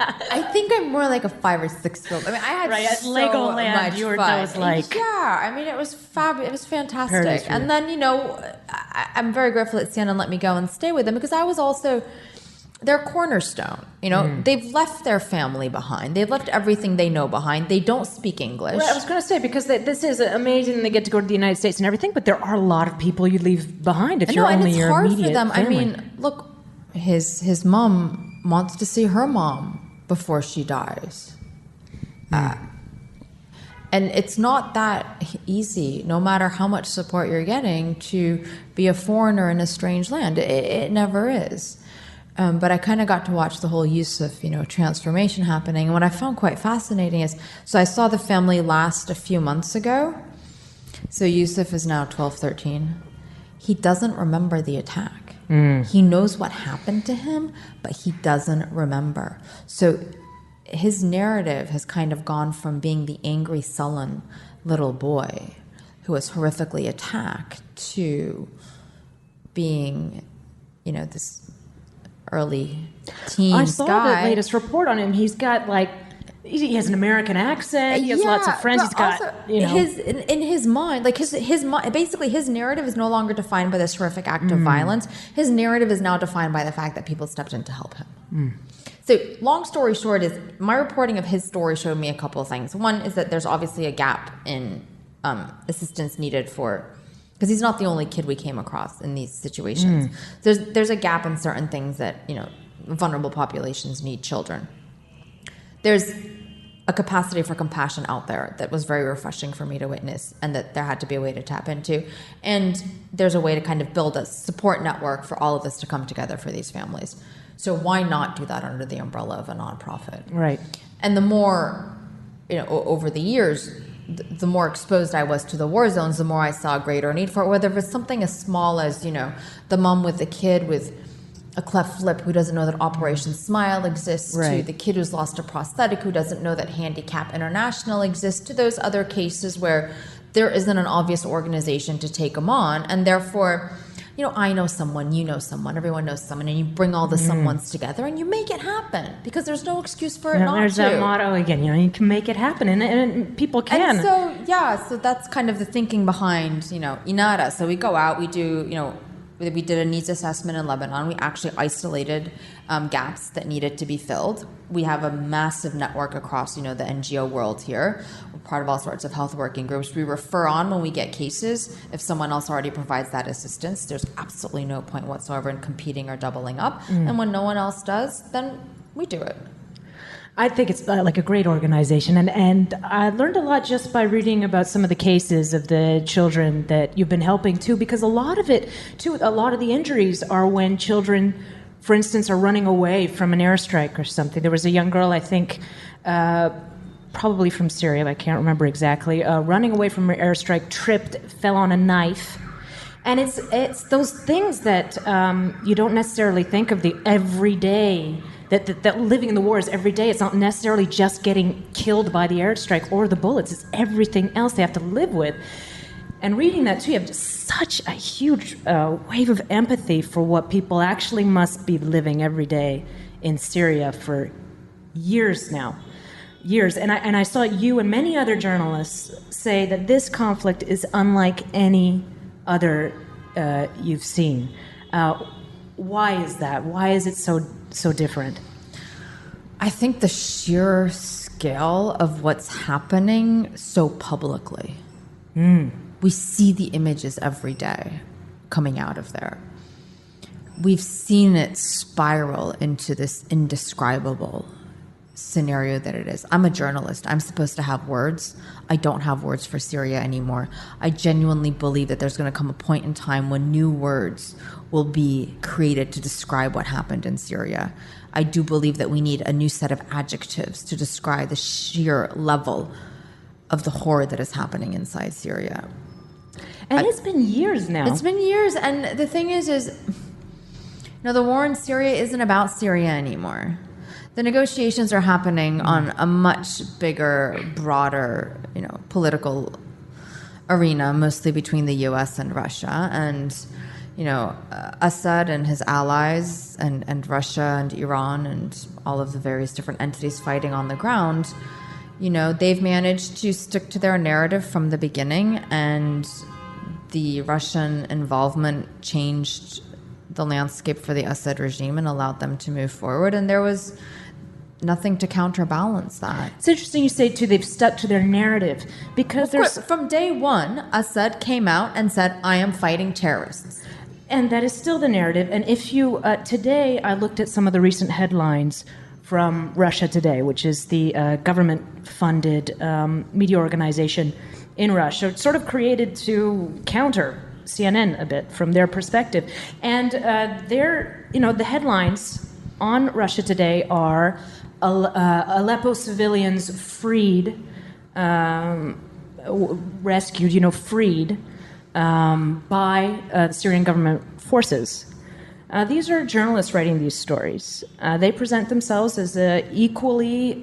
I think I'm more like a 5 or 6-year-old. I had at so Legoland, much you were fun. those like... Yeah, it was fabulous. It was fantastic. And then, I'm very grateful that CNN let me go and stay with them because I was also their cornerstone. They've left their family behind. They've left everything they know behind. They don't speak English. Well, I was going to say, because this is amazing they get to go to the United States and everything, but there are a lot of people you leave behind if you're only your immediate family. And it's hard for them. Look, his mom wants to see her mom before she dies. And it's not that easy, no matter how much support you're getting, to be a foreigner in a strange land. It never is. But I kind of got to watch the whole Yusuf, transformation happening. And what I found quite fascinating is, so I saw the family last a few months ago. So Yusuf is now 12, 13. He doesn't remember the attack. He knows what happened to him, but he doesn't remember. So his narrative has kind of gone from being the angry, sullen little boy who was horrifically attacked to being, this early teen guy. I saw the latest report on him. He's got he has an American accent. He has lots of friends. He's got also, in his mind, basically his narrative is no longer defined by this horrific act of violence. His narrative is now defined by the fact that people stepped in to help him. So long story short is my reporting of his story showed me a couple of things. One is that there's obviously a gap in assistance needed because he's not the only kid we came across in these situations. There's a gap in certain things that, vulnerable populations need children. There's a capacity for compassion out there that was very refreshing for me to witness, and that there had to be a way to tap into. And there's a way to kind of build a support network for all of this to come together for these families. So why not do that under the umbrella of a nonprofit? Right. And the more, over the years, the more exposed I was to the war zones, the more I saw a greater need for it, whether it was something as small as, the mom with the kid with a cleft lip who doesn't know that Operation Smile exists, right, to the kid who's lost a prosthetic who doesn't know that Handicap International exists, to those other cases where there isn't an obvious organization to take them on. And therefore, I know someone, you know someone, everyone knows someone, and you bring all the someones together and you make it happen, because there's no excuse for it not to. There's that motto again, you can make it happen, and people can. And so that's kind of the thinking behind, INARA. So we go out, we do, we did a needs assessment in Lebanon. We actually isolated gaps that needed to be filled. We have a massive network across, the NGO world here. We're part of all sorts of health working groups. We refer on when we get cases. If someone else already provides that assistance, there's absolutely no point whatsoever in competing or doubling up. And when no one else does, then we do it. I think it's like a great organization, and I learned a lot just by reading about some of the cases of the children that you've been helping too, because a lot of the injuries are when children, for instance, are running away from an airstrike or something. There was a young girl, I think, probably from Syria, I can't remember exactly, running away from an airstrike, tripped, fell on a knife. And it's those things that you don't necessarily think of the everyday. That living in the war is every day. It's not necessarily just getting killed by the airstrike or the bullets. It's everything else they have to live with. And reading that too, you have just such a huge wave of empathy for what people actually must be living every day in Syria for years now. Years. And I saw you and many other journalists say that this conflict is unlike any other you've seen. Why is that? Why is it so different? I think the sheer scale of what's happening so publicly. We see the images every day coming out of there. We've seen it spiral into this indescribable scenario that it is. I'm a journalist. I'm supposed to have words. I don't have words for Syria anymore. I genuinely believe that there's going to come a point in time when new words will be created to describe what happened in Syria. I do believe that we need a new set of adjectives to describe the sheer level of the horror that is happening inside Syria. And it's been years now. It's been years. And the thing is the war in Syria isn't about Syria anymore. The negotiations are happening on a much bigger, broader, political arena, mostly between the U.S. and Russia. And, Assad and his allies and Russia and Iran and all of the various different entities fighting on the ground, they've managed to stick to their narrative from the beginning, and the Russian involvement changed the landscape for the Assad regime and allowed them to move forward. And there was nothing to counterbalance that. It's interesting you say, too, they've stuck to their narrative, because from day one, Assad came out and said, I am fighting terrorists. And that is still the narrative. And if you, today, I looked at some of the recent headlines from Russia Today, which is the government-funded media organization in Russia, sort of created to counter CNN a bit from their perspective. And the headlines on Russia Today are Aleppo civilians freed, rescued, freed by the Syrian government forces. These are journalists writing these stories. They present themselves as an equally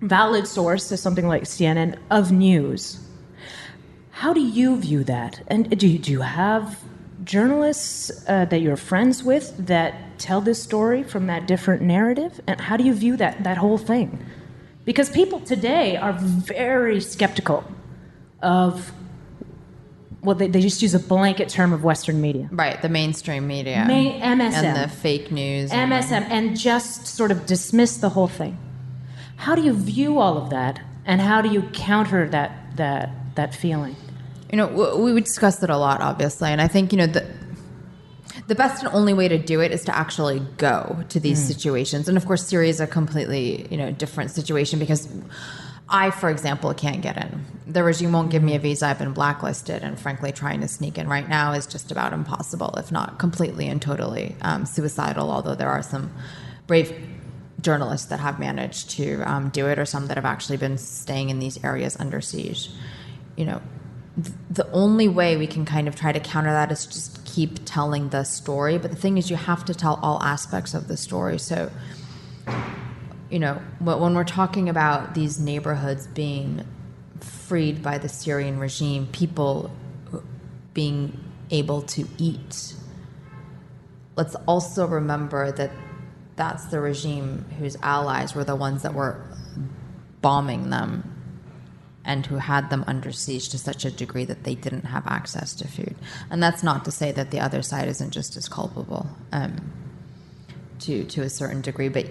valid source as something like CNN of news. How do you view that? And do you have journalists that you're friends with that tell this story from that different narrative? And how do you view that whole thing? Because people today are very skeptical of, they just use a blanket term of Western media. Right, the mainstream media. MSM. And the fake news. MSM, and just sort of dismiss the whole thing. How do you view all of that, and how do you counter that feeling? We discussed it a lot, obviously, and I think, the best and only way to do it is to actually go to these situations. And of course, Syria is a completely, different situation because I, for example, can't get in. The regime won't give me a visa. I've been blacklisted, and frankly, trying to sneak in right now is just about impossible, if not completely and totally suicidal, although there are some brave journalists that have managed to do it, or some that have actually been staying in these areas under siege. The only way we can kind of try to counter that is just keep telling the story. But the thing is, you have to tell all aspects of the story. So, when we're talking about these neighborhoods being freed by the Syrian regime, people being able to eat, let's also remember that that's the regime whose allies were the ones that were bombing them and who had them under siege to such a degree that they didn't have access to food. And that's not to say that the other side isn't just as culpable to a certain degree, but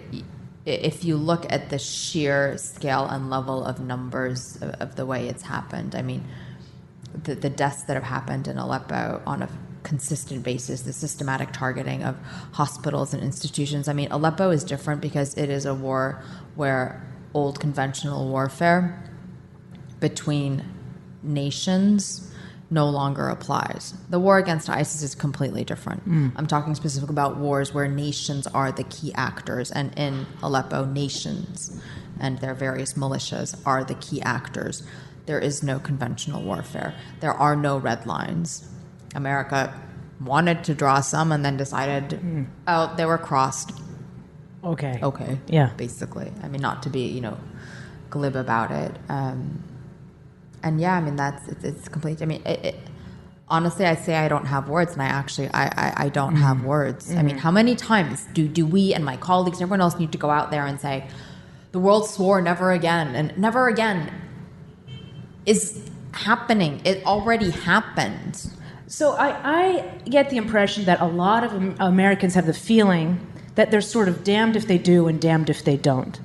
if you look at the sheer scale and level of numbers of the way it's happened, I mean, the deaths that have happened in Aleppo on a consistent basis, the systematic targeting of hospitals and institutions. I mean, Aleppo is different because it is a war where old conventional warfare between nations no longer applies. The war against ISIS is completely different. I'm talking specifically about wars where nations are the key actors, and in Aleppo, nations and their various militias are the key actors. There is no conventional warfare. There are no red lines. America wanted to draw some and then decided, they were crossed. Okay. Yeah. Basically. I mean, not to be, glib about it. And yeah, I mean, it's complete. I mean, honestly, I say I don't have words, and I don't have words. I mean, how many times do we and my colleagues and everyone else need to go out there and say, the world swore never again, and never again is happening. It already happened. So I get the impression that a lot of Americans have the feeling that they're sort of damned if they do and damned if they don't.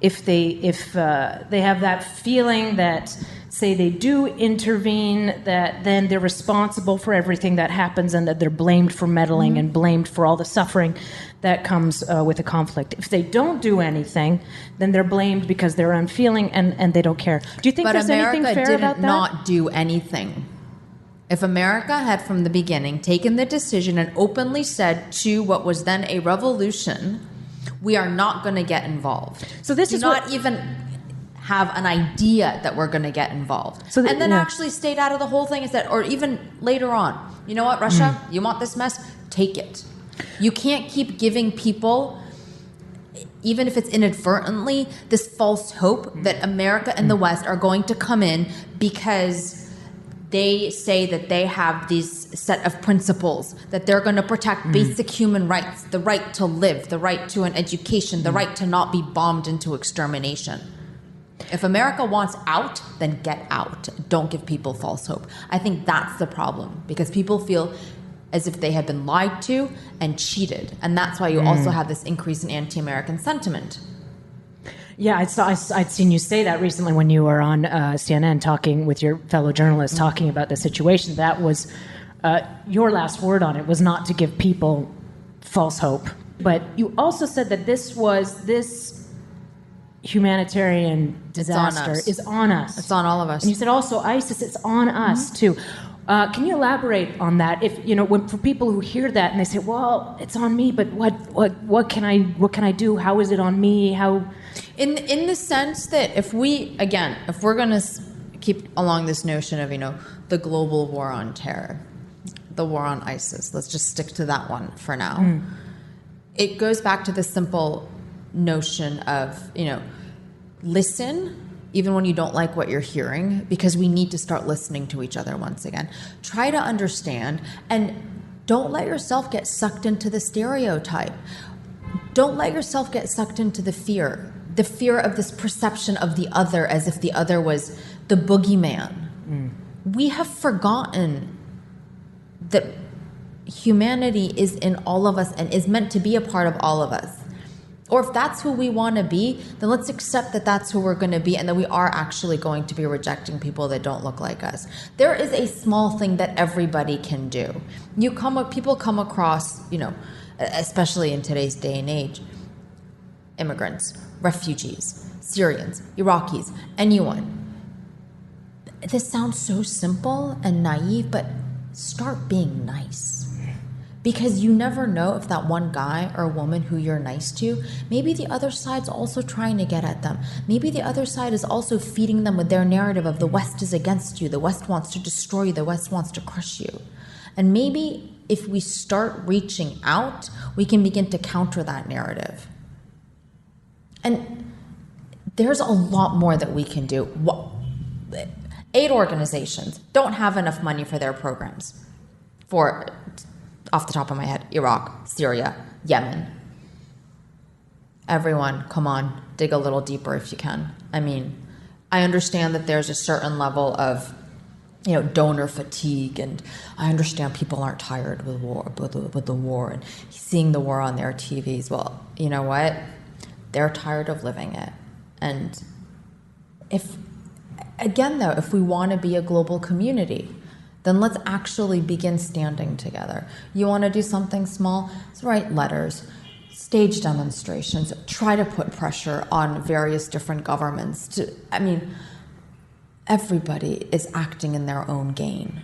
If they have that feeling that, say, they do intervene, that then they're responsible for everything that happens, and that they're blamed for meddling and blamed for all the suffering that comes with a conflict. If they don't do anything, then they're blamed because they're unfeeling and they don't care. Do you think there's anything fair about that? But America did not do anything. If America had from the beginning taken the decision and openly said to what was then a revolution, we are not going to get involved. So this do is not even have an idea that we're going to get involved. So and then actually stayed out of the whole thing instead, or even later on. You know what, Russia, you want this mess? Take it. You can't keep giving people, even if it's inadvertently, this false hope that America and the West are going to come in because they say that they have these set of principles, that they're going to protect basic human rights, the right to live, the right to an education, the right to not be bombed into extermination. If America wants out, then get out. Don't give people false hope. I think that's the problem, because people feel as if they have been lied to and cheated. And that's why you also have this increase in anti-American sentiment. Yeah, I'd seen you say that recently when you were on CNN talking with your fellow journalists, talking about the situation. That was your last word on it, was not to give people false hope. But you also said that this humanitarian disaster is on us. It's on all of us. And you said also ISIS, it's on us too. Can you elaborate on that? If for people who hear that and they say, "Well, it's on me," but what can I do? How is it on me? How? In the sense that if we're going to keep along this notion of the global war on terror, the war on ISIS, let's just stick to that one for now. It goes back to the simple notion of listen. Even when you don't like what you're hearing, because we need to start listening to each other once again. Try to understand, and don't let yourself get sucked into the stereotype. Don't let yourself get sucked into the fear of this perception of the other as if the other was the boogeyman. We have forgotten that humanity is in all of us and is meant to be a part of all of us. Or if that's who we want to be, then let's accept that that's who we're going to be and that we are actually going to be rejecting people that don't look like us. There is a small thing that everybody can do. People come across, especially in today's day and age, immigrants, refugees, Syrians, Iraqis, anyone. This sounds so simple and naive, but start being nice. Because you never know if that one guy or woman who you're nice to, maybe the other side's also trying to get at them. Maybe the other side is also feeding them with their narrative of the West is against you, the West wants to destroy you, the West wants to crush you. And maybe if we start reaching out, we can begin to counter that narrative. And there's a lot more that we can do. Aid organizations don't have enough money for their programs. Off the top of my head, Iraq, Syria, Yemen. Everyone, come on, dig a little deeper if you can. I mean, I understand that there's a certain level of, donor fatigue, and I understand people aren't tired with the war and seeing the war on their TVs. Well, you know what? They're tired of living it. And if we want to be a global community, then let's actually begin standing together. You want to do something small? Let's write letters, stage demonstrations, try to put pressure on various different governments. Everybody is acting in their own gain.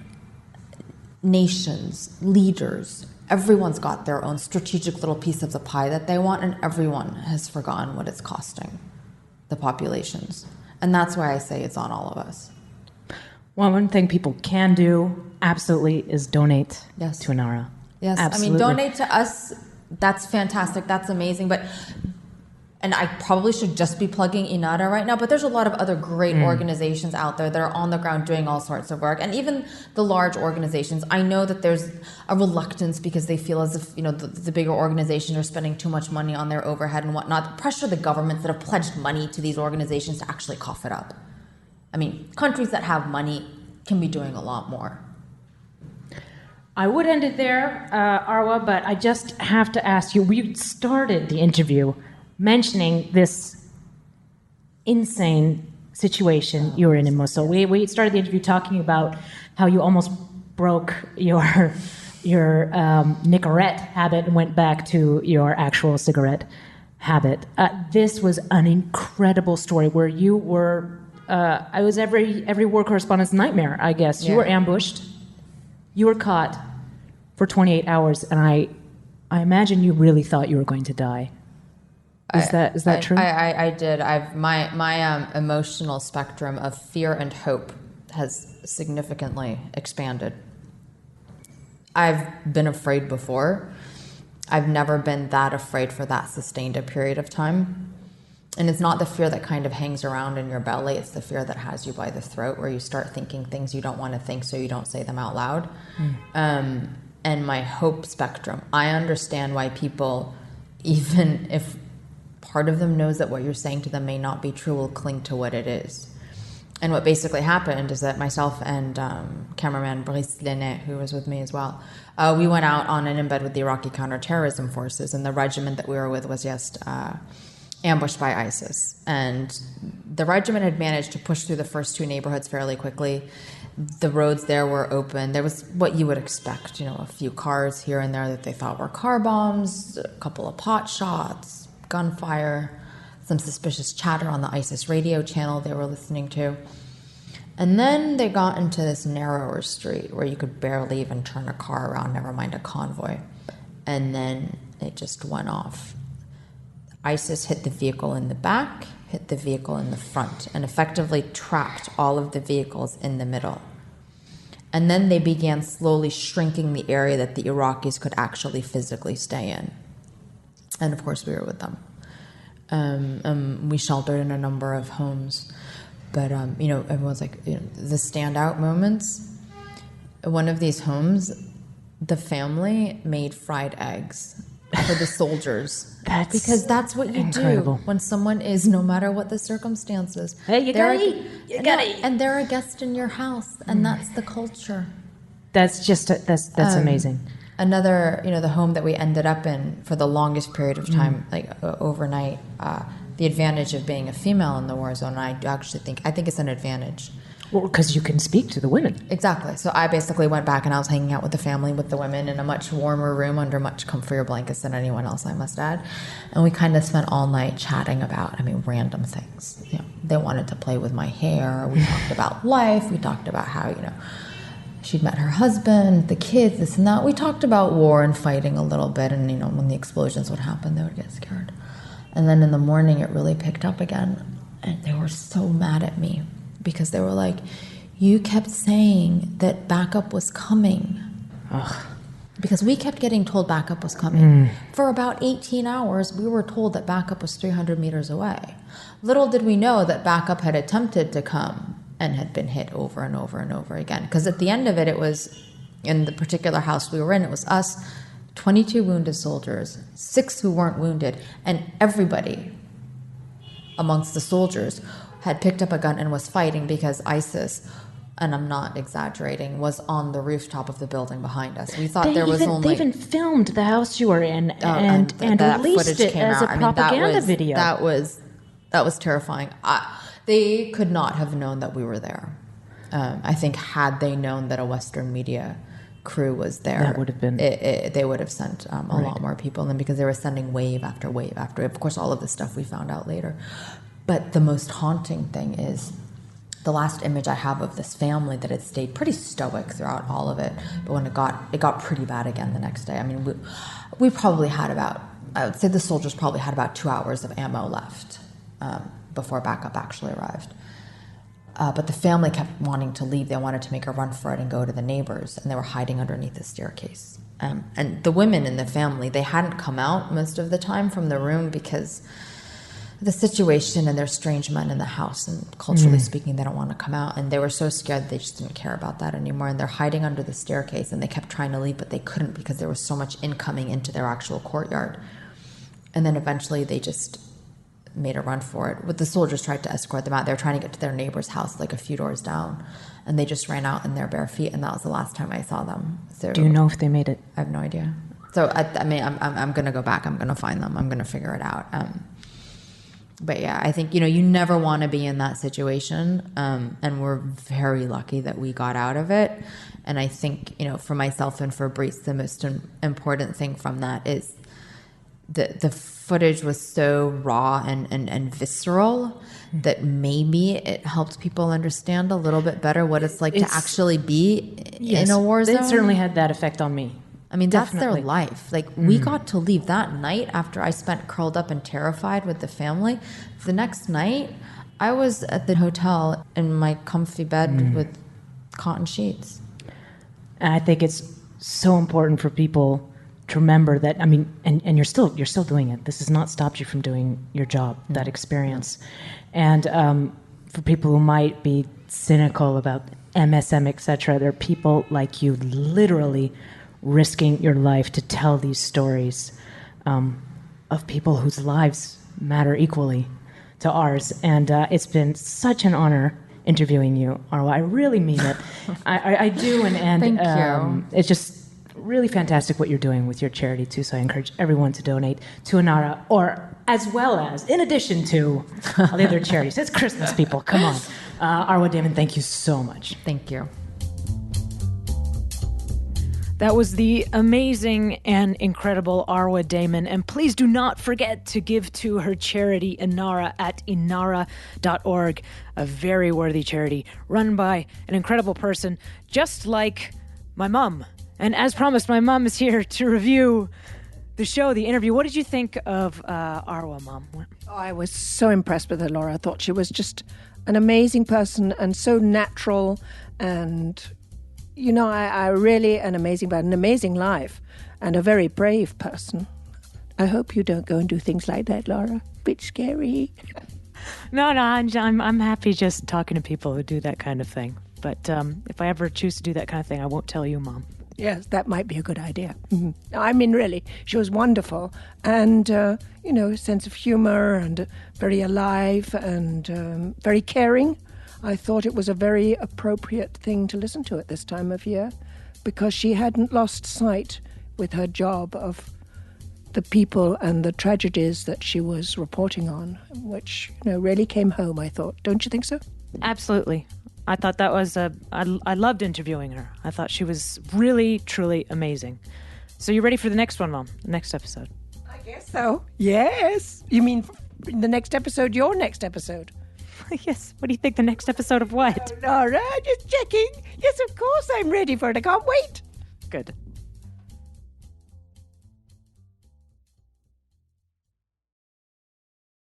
Nations, leaders, everyone's got their own strategic little piece of the pie that they want, and everyone has forgotten what it's costing the populations. And that's why I say it's on all of us. One thing people can do, absolutely, is donate to INARA. Yes, absolutely. Donate to us. That's fantastic. That's amazing. And I probably should just be plugging INARA right now, but there's a lot of other great organizations out there that are on the ground doing all sorts of work. And even the large organizations, I know that there's a reluctance because they feel as if, the bigger organizations are spending too much money on their overhead and whatnot. Pressure the governments that have pledged money to these organizations to actually cough it up. Countries that have money can be doing a lot more. I would end it there, Arwa, but I just have to ask you, we started the interview mentioning this insane situation you were in Mosul. We started the interview talking about how you almost broke your Nicorette habit and went back to your actual cigarette habit. This was an incredible story where you were... I was every war correspondent's nightmare, I guess. You were ambushed. You were caught for 28 hours, and I imagine you really thought you were going to die. Is that true? I did. My emotional spectrum of fear and hope has significantly expanded. I've been afraid before. I've never been that afraid for that sustained a period of time. And it's not the fear that kind of hangs around in your belly. It's the fear that has you by the throat, where you start thinking things you don't want to think, so you don't say them out loud. And my hope spectrum, I understand why people, even if part of them knows that what you're saying to them may not be true, will cling to what it is. And what basically happened is that myself and cameraman Brice Lenet, who was with me as well, we went out on an embed with the Iraqi counterterrorism forces, and the regiment that we were with was just... ambushed by ISIS. And the regiment had managed to push through the first two neighborhoods fairly quickly. The roads there were open. There was what you would expect, a few cars here and there that they thought were car bombs, a couple of pot shots, gunfire, some suspicious chatter on the ISIS radio channel they were listening to. And then they got into this narrower street where you could barely even turn a car around, never mind a convoy. And then it just went off. ISIS hit the vehicle in the back, hit the vehicle in the front, and effectively trapped all of the vehicles in the middle. And then they began slowly shrinking the area that the Iraqis could actually physically stay in. And of course, we were with them. We sheltered in a number of homes. But, everyone's like, the standout moments. One of these homes, the family made fried eggs for the soldiers. Because that's what you incredible. Do when someone is, no matter what the circumstances. Hey, you gotta eat. You gotta eat. And they're a guest in your house, and that's the culture. That's just that's amazing. another, the home that we ended up in for the longest period of time, overnight, the advantage of being a female in the war zone, I think it's an advantage. Well, because you can speak to the women. Exactly. So I basically went back and I was hanging out with the family, with the women, in a much warmer room under much comfier blankets than anyone else, I must add. And we kind of spent all night chatting about, random things. They wanted to play with my hair. We talked about life. We talked about how, she'd met her husband, the kids, this and that. We talked about war and fighting a little bit. And, when the explosions would happen, they would get scared. And then in the morning, it really picked up again. And they were so mad at me. Because they were like, you kept saying that backup was coming. Ugh. Because we kept getting told backup was coming. For about 18 hours, we were told that backup was 300 meters away. Little did we know that backup had attempted to come and had been hit over and over and over again. Because at the end of it, it was, in the particular house we were in, it was us, 22 wounded soldiers, 6 who weren't wounded, and everybody amongst the soldiers had picked up a gun and was fighting because ISIS, and I'm not exaggerating, was on the rooftop of the building behind us. We thought they even filmed the house you were in and released it as a propaganda video. That was terrifying. They could not have known that we were there. I think had they known that a Western media crew was there, that would have been they would have sent a lot more people. And because they were sending wave after wave after wave. Of course, all of this stuff we found out later. But the most haunting thing is the last image I have of this family that had stayed pretty stoic throughout all of it. But when it got pretty bad again the next day. We probably had I would say the soldiers probably had about 2 hours of ammo left before backup actually arrived. But the family kept wanting to leave. They wanted to make a run for it and go to the neighbors, and they were hiding underneath the staircase. And the women in the family, they hadn't come out most of the time from the room because the situation, and there's strange men in the house, and culturally speaking, they don't want to come out. And they were so scared that they just didn't care about that anymore. And they're hiding under the staircase, and they kept trying to leave, but they couldn't because there was so much incoming into their actual courtyard. And then eventually they just made a run for it. But the soldiers tried to escort them out. They were trying to get to their neighbor's house, like a few doors down. And they just ran out in their bare feet, and that was the last time I saw them. So do you know if they made it? I have no idea. So, I'm going to go back. I'm going to find them. I'm going to figure it out. But yeah, I think, you never want to be in that situation. And we're very lucky that we got out of it. And I think, for myself and for Brice, the most important thing from that is the footage was so raw and visceral that maybe it helped people understand a little bit better what it's like to actually be in a war zone. It certainly had that effect on me. That's their life. We got to leave that night after I spent curled up and terrified with the family. The next night, I was at the hotel in my comfy bed with cotton sheets. And I think it's so important for people to remember that, and you're still doing it. This has not stopped you from doing your job, that experience. And for people who might be cynical about MSM, etc., there are people like you literally risking your life to tell these stories of people whose lives matter equally to ours. And it's been such an honor interviewing you, Arwa. I really mean it. I do. And Thank you. It's just really fantastic what you're doing with your charity, too. So I encourage everyone to donate to INARA, or as well as, in addition to all the other charities. It's Christmas, people. Come on. Arwa Damon, thank you so much. Thank you. That was the amazing and incredible Arwa Damon. And please do not forget to give to her charity, INARA, at inara.org, a very worthy charity run by an incredible person just like my mom. And as promised, my mom is here to review the show, the interview. What did you think of Arwa, Mom? I was so impressed with her, Laura. I thought she was just an amazing person and so natural and... I really an amazing life and a very brave person. I hope you don't go and do things like that, Laura. Bit scary. No, I'm happy just talking to people who do that kind of thing. But if I ever choose to do that kind of thing, I won't tell you, Mom. Yes, that might be a good idea. Mm-hmm. Really, she was wonderful. And, sense of humor and very alive and very caring. I thought it was a very appropriate thing to listen to at this time of year because she hadn't lost sight with her job of the people and the tragedies that she was reporting on, which really came home, I thought. Don't you think so? Absolutely. I thought that was I loved interviewing her. I thought she was really, truly amazing. So you ready for the next one, Mom? The next episode? I guess so. Yes. You mean the next episode, your next episode? Yes. What do you think? The next episode of what? Laura, just checking. Yes, of course I'm ready for it. I can't wait. Good.